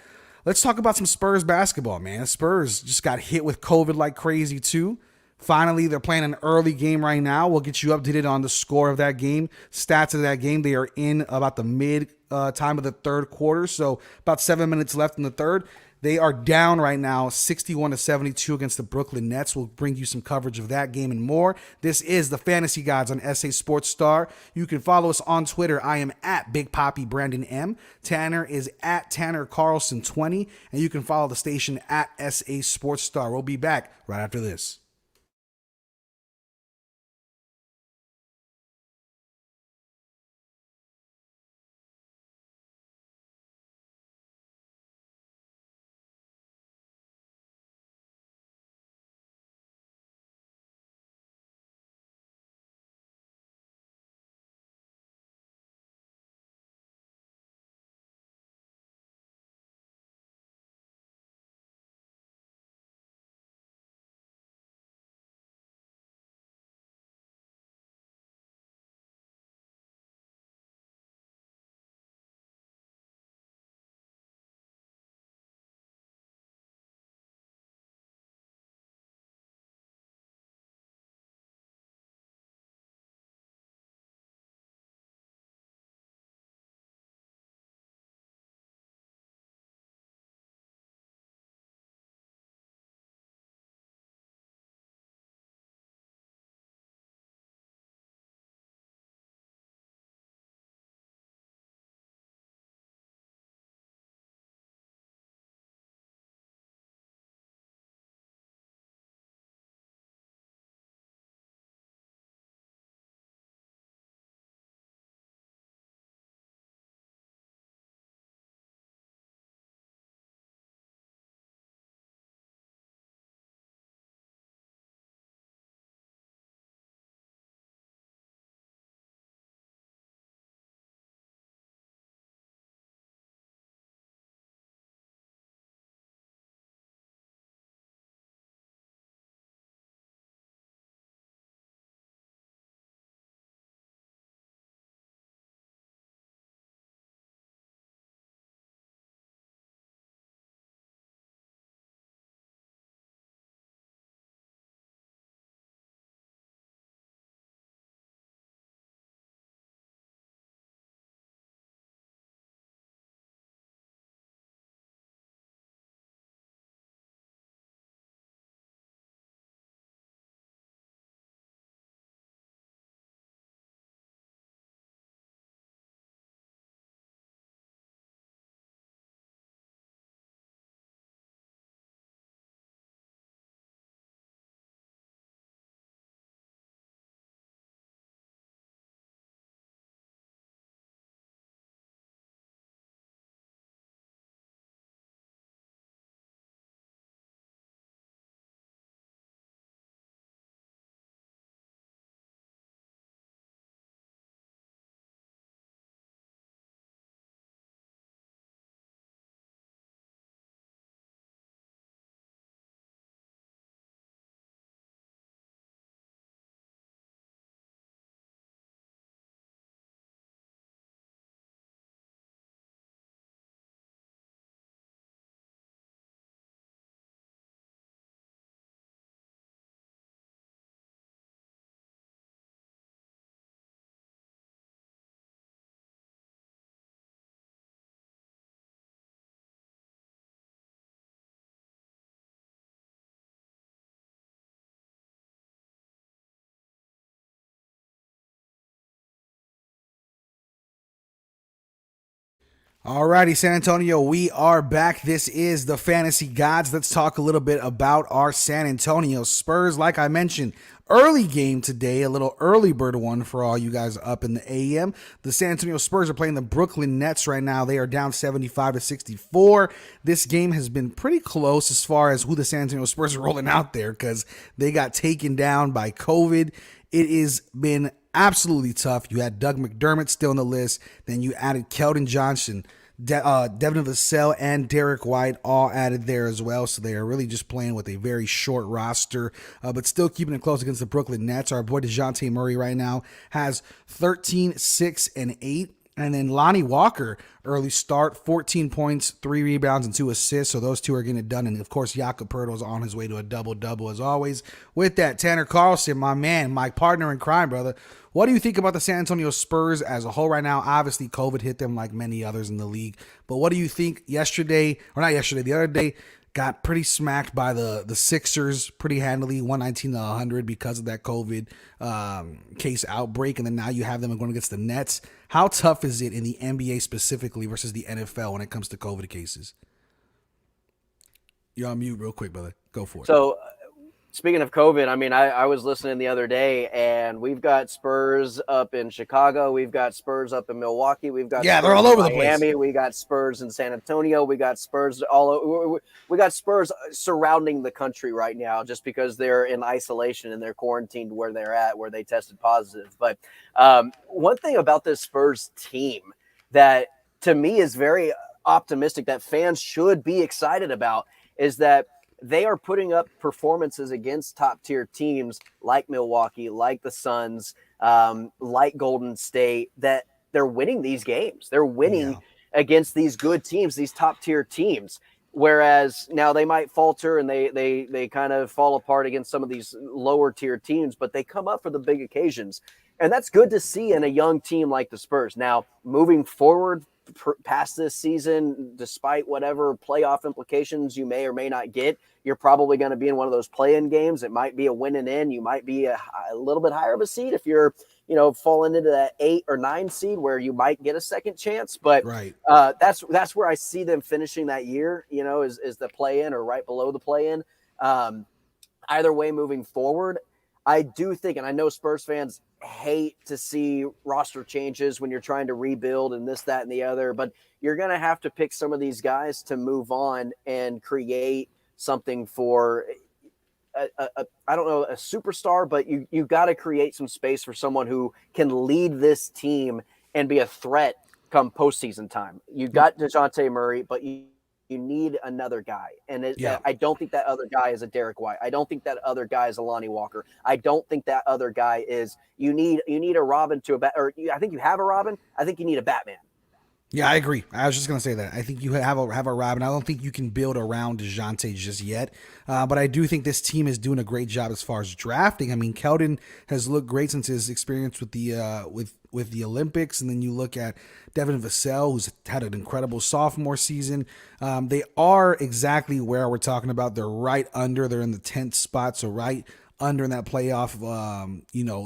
let's talk about some Spurs basketball, man. Spurs just got hit with COVID like crazy too. Finally, they're playing an early game right now. We'll get you updated on the score of that game, stats of that game. They are in about the mid time of the third quarter, so about 7 minutes left in the third. They are down right now 61-72 against the Brooklyn Nets. We'll bring you some coverage of that game and more. This is the Fantasy Gods on SA Sports Star. You can follow us on Twitter. I am at Big Poppy Brandon M. Tanner is at Tanner Carlson 20. And you can follow the station at SA Sports Star. We'll be back right after this. Alrighty, San Antonio, we are back. This is the Fantasy Gods. Let's talk a little bit about our San Antonio Spurs. Like I mentioned, early game today, a little early bird one for all you guys up in the AM. The San Antonio Spurs are playing the Brooklyn Nets right now. They are down 75-64. This game has been pretty close as far as who the San Antonio Spurs are rolling out there because they got taken down by COVID. It has been absolutely tough. You had Doug McDermott still on the list. Then you added Keldon Johnson, Devin Vassell, and Derek White all added there as well. So they are really just playing with a very short roster, but still keeping it close against the Brooklyn Nets. Our boy Dejante Murray right now has 13, 6, and 8. And then Lonnie Walker, early start, 14 points, 3 rebounds, and 2 assists. So those two are getting it done. And, of course, Jakob Poeltl's on his way to a double-double as always. With that, Tanner Carlson, my man, my partner in crime, brother. What do you think about the San Antonio Spurs as a whole right now? Obviously, COVID hit them like many others in the league. But what do you think the other day, got pretty smacked by the Sixers pretty handily, 119-100 because of that COVID case outbreak. And then now you have them going against the Nets. How tough is it in the NBA specifically versus the NFL when it comes to COVID cases? You're on mute real quick, brother. Go for it. So, speaking of COVID, I mean, I was listening the other day, and we've got Spurs up in Chicago. We've got Spurs up in Milwaukee. We've got they're Spurs all over in the Miami. place. We got Spurs in San Antonio. We got Spurs all over. We got Spurs surrounding the country right now just because they're in isolation and they're quarantined where they're at, where they tested positive. But one thing about this Spurs team that to me is very optimistic that fans should be excited about is that they are putting up performances against top tier teams like Milwaukee, like the Suns, like Golden State, that they're winning these games. They're winning against these good teams, these top tier teams. Whereas now they might falter and they kind of fall apart against some of these lower tier teams, but they come up for the big occasions. And that's good to see in a young team like the Spurs. Now, moving forward past this season, despite whatever playoff implications you may or may not get, you're probably going to be in one of those play-in games. It might be a win and in. You might be a little bit higher of a seed if you're, falling into that 8 or 9 seed where you might get a second chance. But right. That's where I see them finishing that year, is the play-in or right below the play-in. Either way, moving forward, I do think, and I know Spurs fans hate to see roster changes when you're trying to rebuild and this, that, and the other, but you're going to have to pick some of these guys to move on and create something for I don't know, a superstar, but you got to create some space for someone who can lead this team and be a threat come postseason time. You got Dejante Murray, but you need another guy. And I don't think that other guy is a Derek White. I don't think that other guy is a Lonnie Walker. I don't think that other guy is you need a Robin to a bat, or I think you have a Robin. I think you need a Batman. Yeah, I agree. I was just going to say that. I think you have a Robin. I don't think you can build around Dejante just yet. But I do think this team is doing a great job as far as drafting. I mean, Keldon has looked great since his experience with the with the Olympics. And then you look at Devin Vassell, who's had an incredible sophomore season. They are exactly where we're talking about. They're right under. They're in the 10th spot, so right under in that playoff,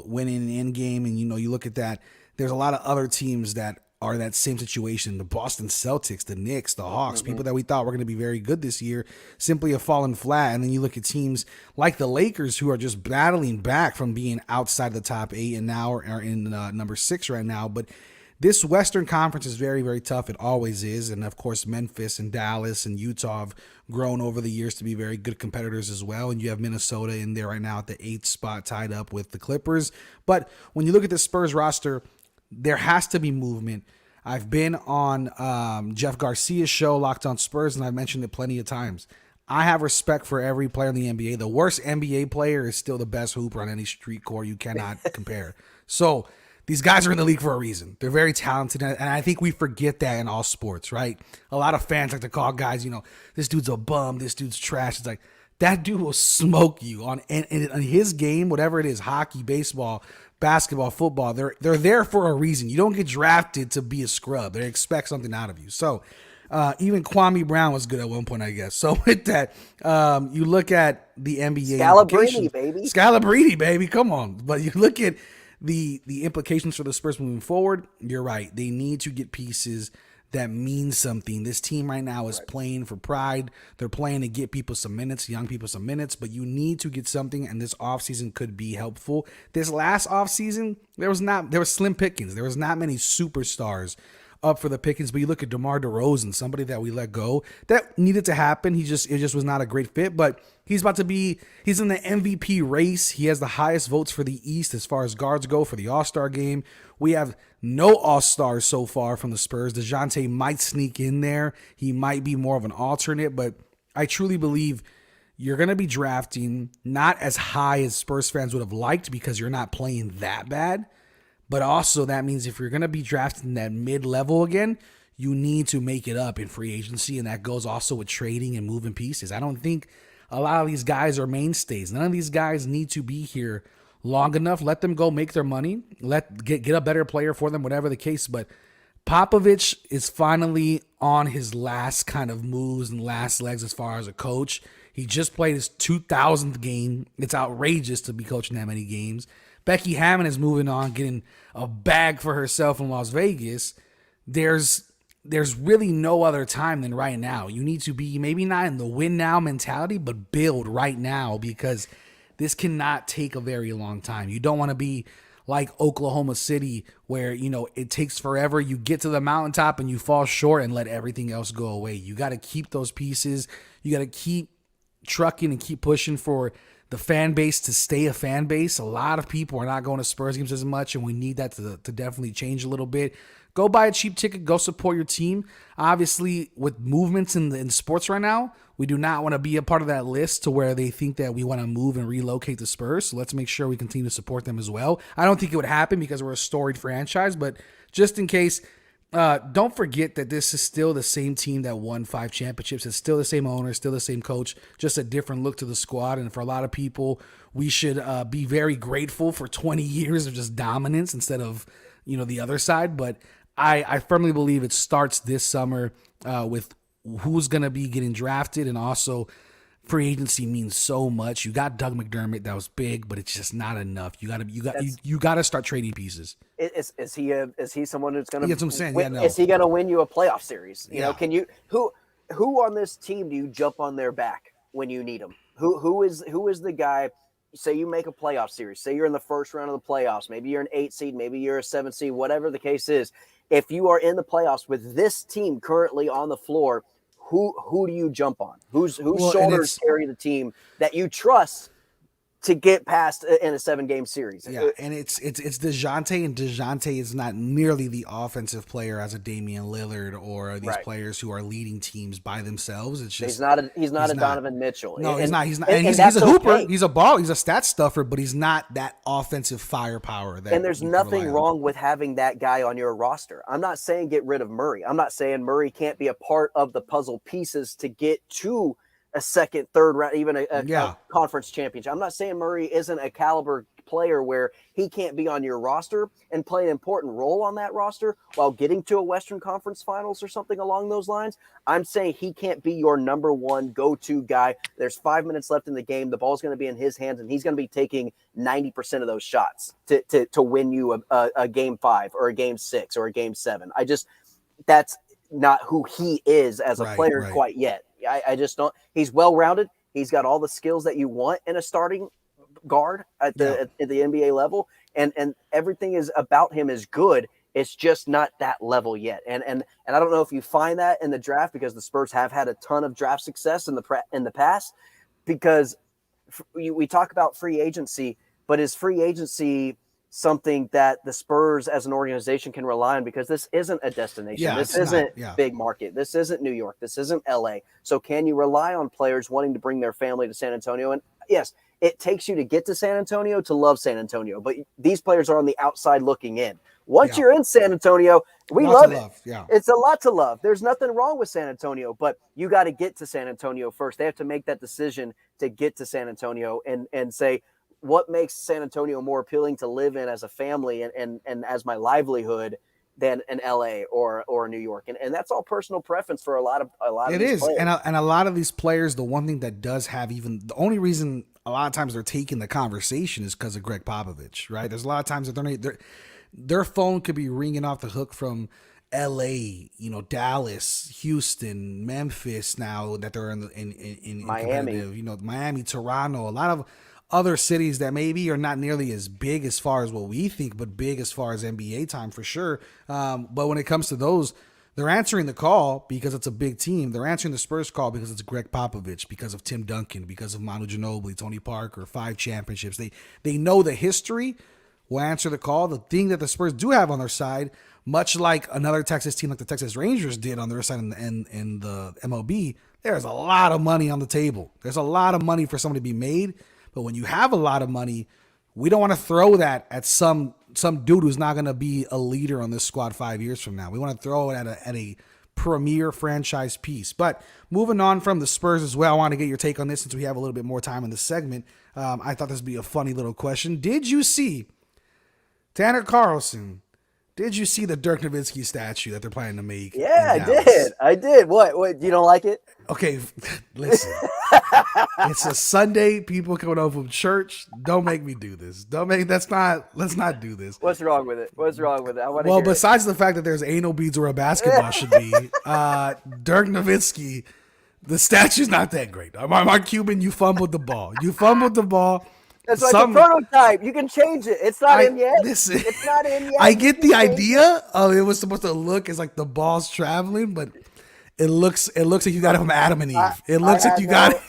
winning an end game. And, you look at that. There's a lot of other teams that are in that same situation. The Boston Celtics, the Knicks, the Hawks, people that we thought were going to be very good this year simply have fallen flat. And then you look at teams like the Lakers, who are just battling back from being outside the top 8 and now are in number 6 right now. But this Western Conference is very, very tough. It always is. And, of course, Memphis and Dallas and Utah have grown over the years to be very good competitors as well. And you have Minnesota in there right now at the 8th spot tied up with the Clippers. But when you look at the Spurs roster, there has to be movement. I've been on Jeff Garcia's show, Locked on Spurs, and I've mentioned it plenty of times. I have respect for every player in the NBA. The worst NBA player is still the best hooper on any street court. You cannot compare. So these guys are in the league for a reason. They're very talented, and I think we forget that in all sports, right? A lot of fans like to call guys, this dude's a bum, this dude's trash. It's like, that dude will smoke you on his game, whatever it is, hockey, baseball, basketball, football. They're there for a reason. You don't get drafted to be a scrub. They expect something out of you. So even Kwame Brown was good at one point, I guess. So with that, you look at the NBA. Scalabrine, baby. Come on. But you look at the implications for the Spurs moving forward. You're right. They need to get pieces that means something. This team right now is playing for pride. They're playing to get people some minutes, young people some minutes, but you need to get something, and this offseason could be helpful. This last offseason, there was slim pickings. There was not many superstars up for the pickings, but you look at DeMar DeRozan, somebody that we let go, that needed to happen. It just was not a great fit, but he's in the MVP race. He has the highest votes for the East as far as guards go for the All-Star game. We have no All-Stars so far from the Spurs. Dejante might sneak in there. He might be more of an alternate, but I truly believe you're going to be drafting not as high as Spurs fans would have liked because you're not playing that bad. But also that means if you're going to be drafting that mid-level again, you need to make it up in free agency, and that goes also with trading and moving pieces. I don't think a lot of these guys are mainstays. None of these guys need to be here long enough. Let them go make their money. Get a better player for them, whatever the case. But Popovich is finally on his last kind of moves and last legs as far as a coach. He just played his 2,000th game. It's outrageous to be coaching that many games. Becky Hammond is moving on, getting a bag for herself in Las Vegas. There's really no other time than right now. You need to be maybe not in the win now mentality, but build right now because this cannot take a very long time. You don't want to be like Oklahoma City where, it takes forever. You get to the mountaintop and you fall short and let everything else go away. You got to keep those pieces. You got to keep trucking and keep pushing for the fan base to stay a fan base. A lot of people are not going to Spurs games as much, and we need that to definitely change a little bit. Go buy a cheap ticket. Go support your team. Obviously, with movements in sports right now, we do not want to be a part of that list to where they think that we want to move and relocate the Spurs. So let's make sure we continue to support them as well. I don't think it would happen because we're a storied franchise, but just in case, don't forget that this is still the same team that won 5 championships. It's still the same owner, still the same coach, just a different look to the squad. And for a lot of people, we should be very grateful for 20 years of just dominance instead of, the other side. But I firmly believe it starts this summer with who's going to be getting drafted, and also free agency means so much. You got Doug McDermott, that was big, but it's just not enough. You got to start trading pieces. Is he someone who's going to? That's what I'm saying. Win, no. Is he going to win you a playoff series? Can you who on this team do you jump on their back when you need them? Who is the guy? Say you make a playoff series. Say you're in the first round of the playoffs. Maybe you're an 8 seed. Maybe you're a 7 seed. Whatever the case is, if you are in the playoffs with this team currently on the floor, who do you jump on? Whose shoulders carry the team that you trust to get past in a 7-game series? Yeah, and it's Dejante, and Dejante is not nearly the offensive player as a Damian Lillard or these players who are leading teams by themselves. It's just he's not a Donovan Mitchell. No, he's not. He's a hooper. Okay. He's a ball. He's a stat stuffer, but he's not that offensive firepower. And there's nothing wrong with having that guy on your roster. I'm not saying get rid of Murray. I'm not saying Murray can't be a part of the puzzle pieces to get to a second, third round, even a conference championship. I'm not saying Murray isn't a caliber player where he can't be on your roster and play an important role on that roster while getting to a Western Conference Finals or something along those lines. I'm saying he can't be your number one go-to guy. There's 5 minutes left in the game. The ball's going to be in his hands, and he's going to be taking 90% of those shots to win you a game 5 or a game 6 or a game 7. That's not who he is as a player quite yet. I just don't. He's well-rounded. He's got all the skills that you want in a starting guard at the NBA level, and everything is about him is good. It's just not that level yet. And I don't know if you find that in the draft, because the Spurs have had a ton of draft success in the past. Because we talk about free agency, but is free agency something that the Spurs as an organization can rely on? Because this isn't a destination. Yeah, this isn't big market. This isn't New York. This isn't LA. So can you rely on players wanting to bring their family to San Antonio? And yes, it takes you to get to San Antonio to love San Antonio, but these players are on the outside looking in. Once you're in San Antonio, we love it. Yeah. It's a lot to love. There's nothing wrong with San Antonio, but you got to get to San Antonio first. They have to make that decision to get to San Antonio and say, what makes San Antonio more appealing to live in as a family and as my livelihood than in LA or New York. And that's all personal preference for a lot of these players. And a lot of these players, the one thing that does have, even the only reason a lot of times they're taking the conversation is because of Greg Popovich, right? There's a lot of times that their phone could be ringing off the hook from LA, Dallas, Houston, Memphis now that they're in Miami. competitive, Miami, Toronto, a lot of other cities that maybe are not nearly as big as far as what we think, but big as far as NBA time for sure. But when it comes to those, they're answering the call because it's a big team. They're answering the Spurs call because it's Greg Popovich, because of Tim Duncan, because of Manu Ginobili, Tony Parker, 5 championships. They know the history, will answer the call. The thing that the Spurs do have on their side, much like another Texas team like the Texas Rangers did on their side in the MLB, there's a lot of money on the table. There's a lot of money for someone to be made. But when you have a lot of money, we don't want to throw that at some dude who's not going to be a leader on this squad 5 years from now. We want to throw it at a premier franchise piece. But moving on from the Spurs as well, I want to get your take on this since we have a little bit more time in the segment. I thought this would be a funny little question. Did you see Tanner Carlson? Did you see the Dirk Nowitzki statue that they're planning to make? Yeah, I did. What? You don't like it? Okay, listen. It's a Sunday. People coming home from church. Don't make me do this. Let's not do this. What's wrong with it? I want to Well, hear besides the fact that there's anal beads where a basketball should be, Dirk Nowitzki, the statue's not that great. Mark Cuban, you fumbled the ball. It's like a prototype. You can change it. It's not in yet. Listen, it's not in yet. I get the idea of it was supposed to look as like the ball's traveling, but it looks like you got it from Adam and Eve. It looks like you got it.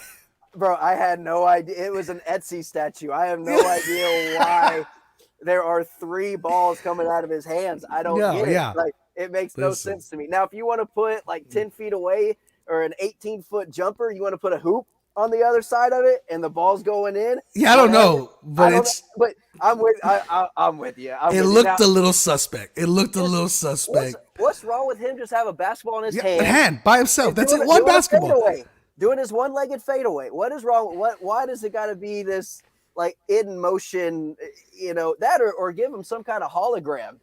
Bro, I had no idea. It was an Etsy statue. I have no idea why there are 3 balls coming out of his hands. I don't get it. Yeah. Like, it makes no sense to me. Now, if you want to put like 10 feet away or an 18-foot jumper, you want to put a hoop on the other side of it and the ball's going in. Yeah, I don't know, but but I'm with you. It looked a little suspect. What's wrong with him? Just have a basketball in his hand by himself. That's it. One basketball. Doing his one-legged fadeaway. What is wrong? Why does it got to be this like in motion? That or give him some kind of hologram.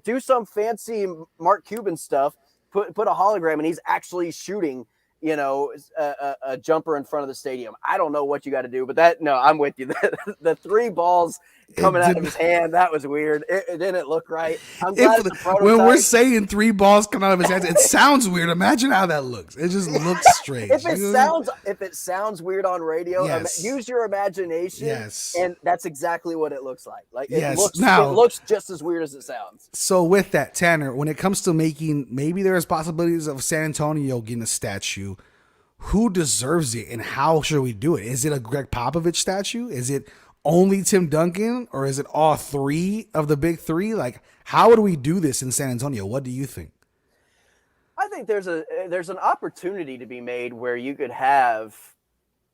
Do some fancy Mark Cuban stuff. Put a hologram and he's actually shooting. A jumper in front of the stadium. I don't know what you got to do, but I'm with you. The 3 balls coming out of his hand, that was weird. It didn't look right. I'm glad it's a prototype. When we're saying 3 balls coming out of his hands, it sounds weird. Imagine how that looks. It just looks strange. If it sounds weird on radio, use your imagination. Yes. And that's exactly what it looks like. It looks just as weird as it sounds. So with that, Tanner, when it comes to making, maybe there's possibilities of San Antonio getting a statue. Who deserves it and how should we do it? Is it a Greg Popovich statue? Is it only Tim Duncan, or is it all 3 of the big 3? Like, how would we do this in San Antonio? What do you think? I think there's an opportunity to be made where you could have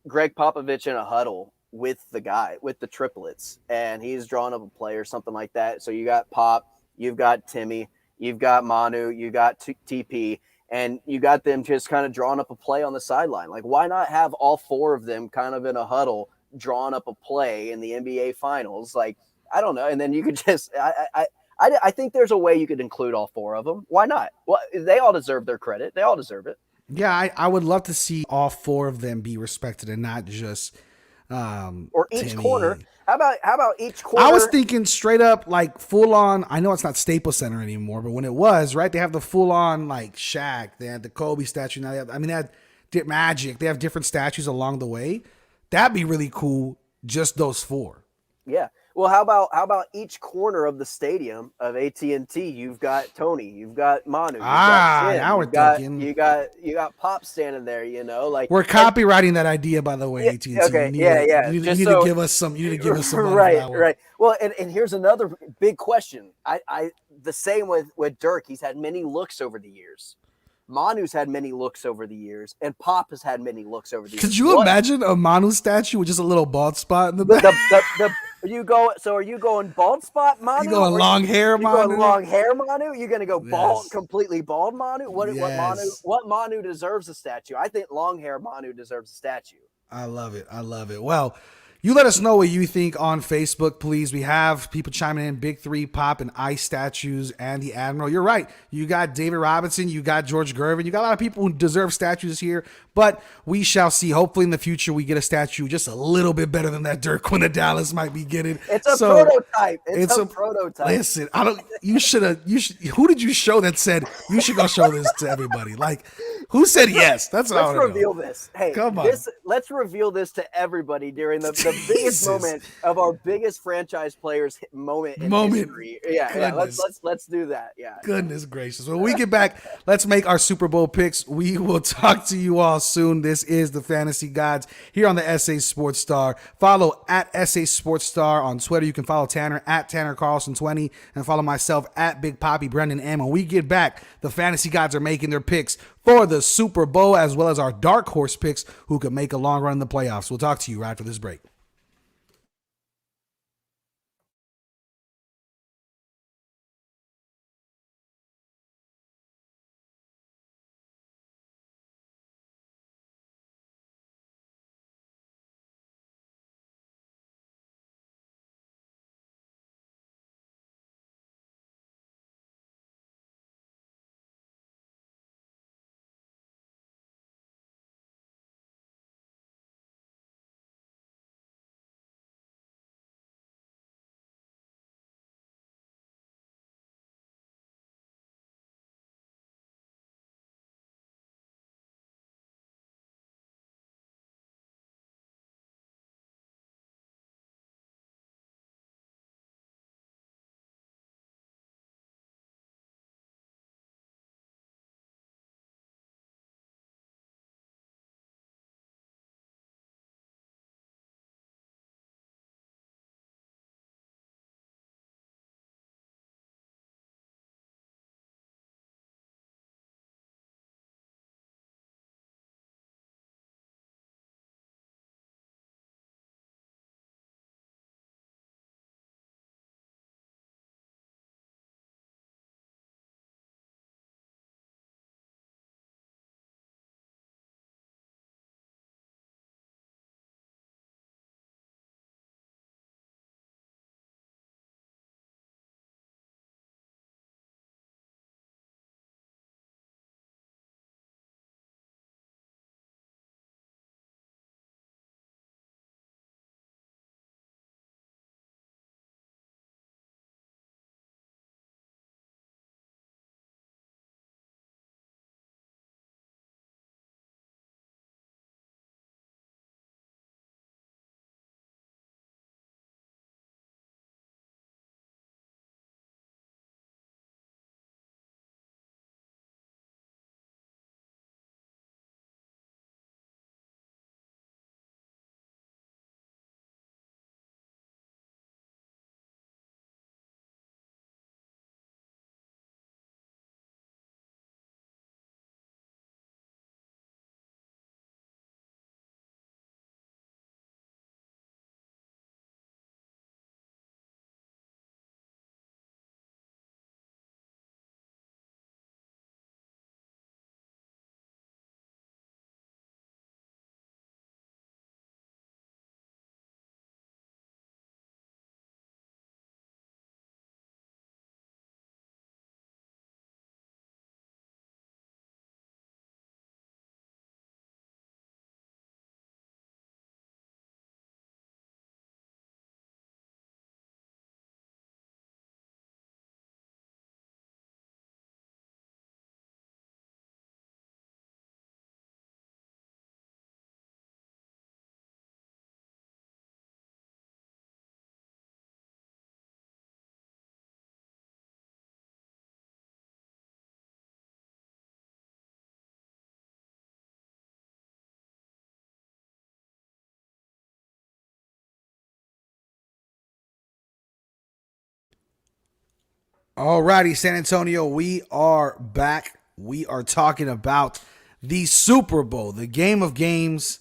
Greg Popovich in a huddle with the triplets, and he's drawing up a play or something like that. So you got Pop, you've got Timmy, you've got Manu, you got TP. And you got them just kind of drawing up a play on the sideline. Like, why not have all 4 of them kind of in a huddle drawing up a play in the NBA Finals? Like, I don't know. And then you could just I think there's a way you could include all 4 of them. Why not? Well, they all deserve their credit. They all deserve it. Yeah, I would love to see all 4 of them be respected and not just or each Timmy. Corner. How about each corner? I was thinking straight up like full on. I know it's not Staples Center anymore, but when it was, right, they have the full on like Shaq. They had the Kobe statue. Now they had Magic. They have different statues along the way. That'd be really cool. Just those 4. Yeah. Well, how about each corner of the stadium of AT&T? You've got Tony, you've got Manu, now we're thinking. You got Pop standing there. Like we're copywriting that idea, by the way. AT&T. Okay, You need to give us some. You need to give us some. Right. Well, and here's another big question. I the same with Dirk. He's had many looks over the years. Manu's had many looks over the years, and Pop has had many looks over the years. Could you imagine a Manu statue with just a little bald spot in the back? Are you going bald spot Manu? You going long hair Manu? Going long hair Manu? You're gonna go bald, completely bald Manu? What Manu deserves a statue? I think long hair Manu deserves a statue. I love it. Well, You let us know what you think on Facebook, please. We have people chiming in, Big Three, Pop, and Ice statues, and the Admiral. You're right. You got David Robinson. You got George Gervin. You got a lot of people who deserve statues here, but we shall see. Hopefully in the future we get a statue just a little bit better than that Dirk Quinn of Dallas might be getting. It's a prototype. It's a prototype. Listen, you should. Who did you show that said you should go show this to everybody? Like, who said yes? That's what I want to know. Let's reveal this. Hey, come on. Let's reveal this to everybody during the biggest moment of our biggest franchise players moment in history. Yeah, let's do that. Yeah. Goodness gracious. When we get back, let's make our Super Bowl picks. We will talk to you all soon. This is the Fantasy Gods here on the SA Sports Star. Follow at SA Sports Star on Twitter. You can follow Tanner at Tanner Carlson 20 and follow myself at Big Poppy Brendan M. When we get back, the Fantasy Gods are making their picks for the Super Bowl, as well as our dark horse picks who could make a long run in the playoffs. We'll talk to you right after this break. Alrighty, San Antonio, we are back. We are talking about the Super Bowl, the game of games,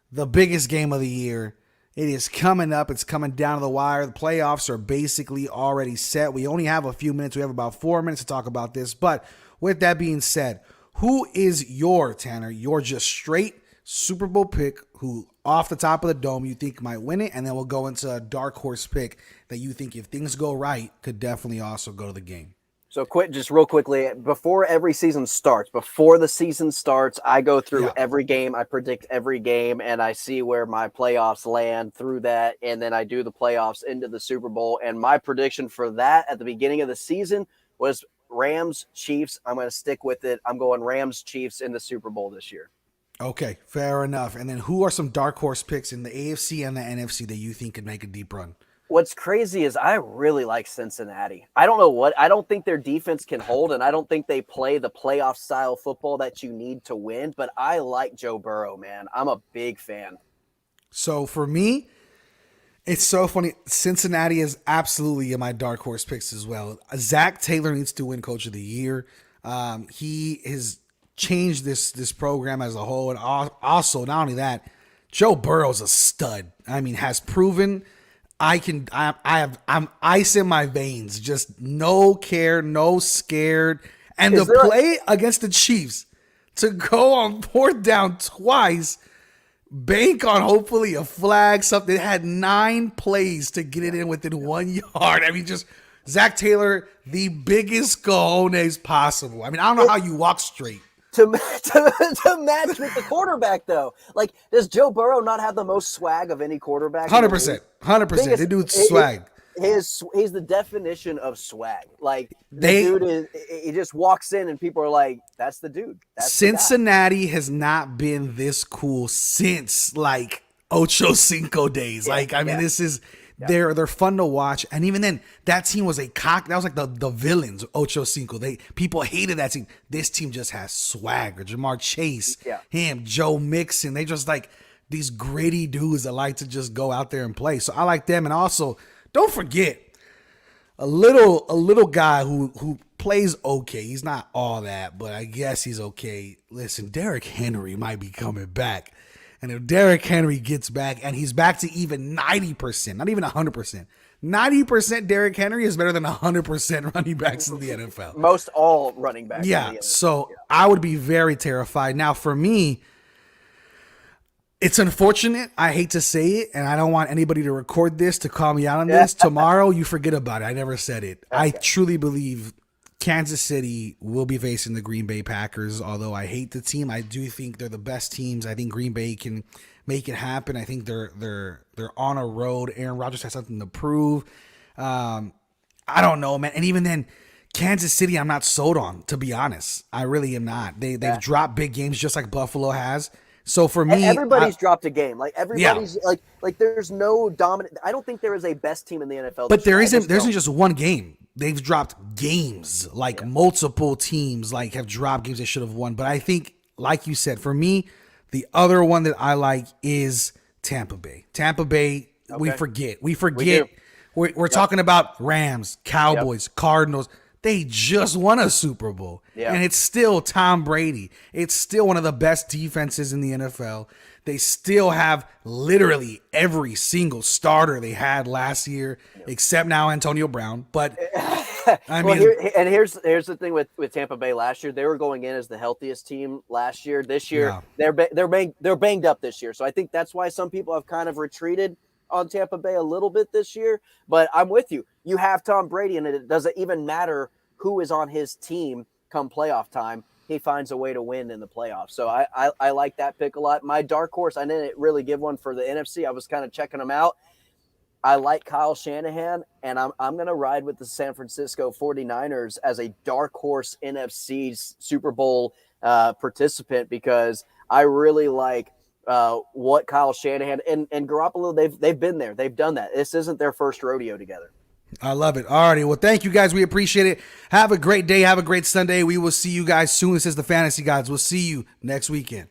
the biggest game of the year. It is coming up. It's coming down to the wire. The playoffs are basically already set. We only have a few minutes. We have about 4 minutes to talk about this. But with that being said, who is your, Tanner, your just straight Super Bowl pick who off the top of the dome you think might win it, and then we'll go into a dark horse pick that you think, if things go right, could definitely also go to the game. So just real quickly, before the season starts, I go through every game. I predict every game, and I see where my playoffs land through that, and then I do the playoffs into the Super Bowl. And my prediction for that at the beginning of the season was Rams, Chiefs. I'm going to stick with it. I'm going Rams, Chiefs in the Super Bowl this year. Okay, fair enough. And then who are some dark horse picks in the AFC and the NFC that you think could make a deep run? What's crazy is I really like Cincinnati. I don't think their defense can hold, and I don't think they play the playoff style football that you need to win, but I like Joe Burrow, man. I'm a big fan. So for me, it's so funny. Cincinnati is absolutely in my dark horse picks as well. Zach Taylor needs to win Coach of the Year. He has changed this program as a whole, and also not only that, Joe Burrow's a stud. I mean, has proven I'm ice in my veins, just no care, no scared. And the play against the Chiefs to go on 4th down twice, bank on hopefully a flag, something. It had 9 plays to get it in within 1 yard. I mean, just Zach Taylor, the biggest cojones possible. I mean, I don't know how you walk straight. To match with the quarterback, though. Like, does Joe Burrow not have the most swag of any quarterback? 100%. 100%. The dude's swag. He's the definition of swag. Like, he just walks in and people are like, that's the dude. That's Cincinnati has not been this cool since, like, Ocho Cinco days. This is... They're fun to watch, and even then, that team was that was like the villains. Ocho Cinco. People hated that team. This team just has swagger. Jamar Chase, him, Joe Mixon. They just like these gritty dudes that like to just go out there and play. So I like them, and also don't forget a little guy who plays okay. He's not all that, but I guess he's okay. Listen, Derrick Henry might be coming back. And if Derrick Henry gets back, and he's back to even 90%, not even 100%, 90% Derrick Henry is better than 100% running backs in the NFL. Most all running backs. Yeah, so I would be very terrified. Now, for me, it's unfortunate. I hate to say it, and I don't want anybody to record this to call me out on this. Tomorrow, you forget about it. I never said it. Okay. I truly believe Kansas City will be facing the Green Bay Packers. Although I hate the team, I do think they're the best teams. I think Green Bay can make it happen. I think they're on a road. Aaron Rodgers has something to prove. I don't know, man. And even then, Kansas City, I'm not sold on, to be honest. I really am not. They've dropped big games just like Buffalo has. So for me, everybody's dropped a game. Like everybody's like there's no dominant. I don't think there is a best team in the NFL. But there isn't just one game. They've dropped games, multiple teams have dropped games they should have won. But I think, like you said, for me, the other one that I like is Tampa Bay. Tampa Bay, we forget. We're talking about Rams, Cowboys, Cardinals. They just won a Super Bowl, and it's still Tom Brady. It's still one of the best defenses in the NFL. They still have literally every single starter they had last year, except now Antonio Brown. But here's the thing with Tampa Bay last year. They were going in as the healthiest team last year. This year, they're banged up this year. So I think that's why some people have kind of retreated on Tampa Bay a little bit this year. But I'm with you. You have Tom Brady, and it doesn't even matter who is on his team come playoff time. He finds a way to win in the playoffs. So I like that pick a lot. My dark horse, I didn't really give one for the NFC. I was kind of checking them out. I like Kyle Shanahan, and I'm going to ride with the San Francisco 49ers as a dark horse NFC Super Bowl participant, because I really like what Kyle Shanahan and Garoppolo, they've been there. They've done that. This isn't their first rodeo together. I love it. Alrighty. Well, thank you guys. We appreciate it. Have a great day. Have a great Sunday. We will see you guys soon. This is the Fantasy Gods. We'll see you next weekend.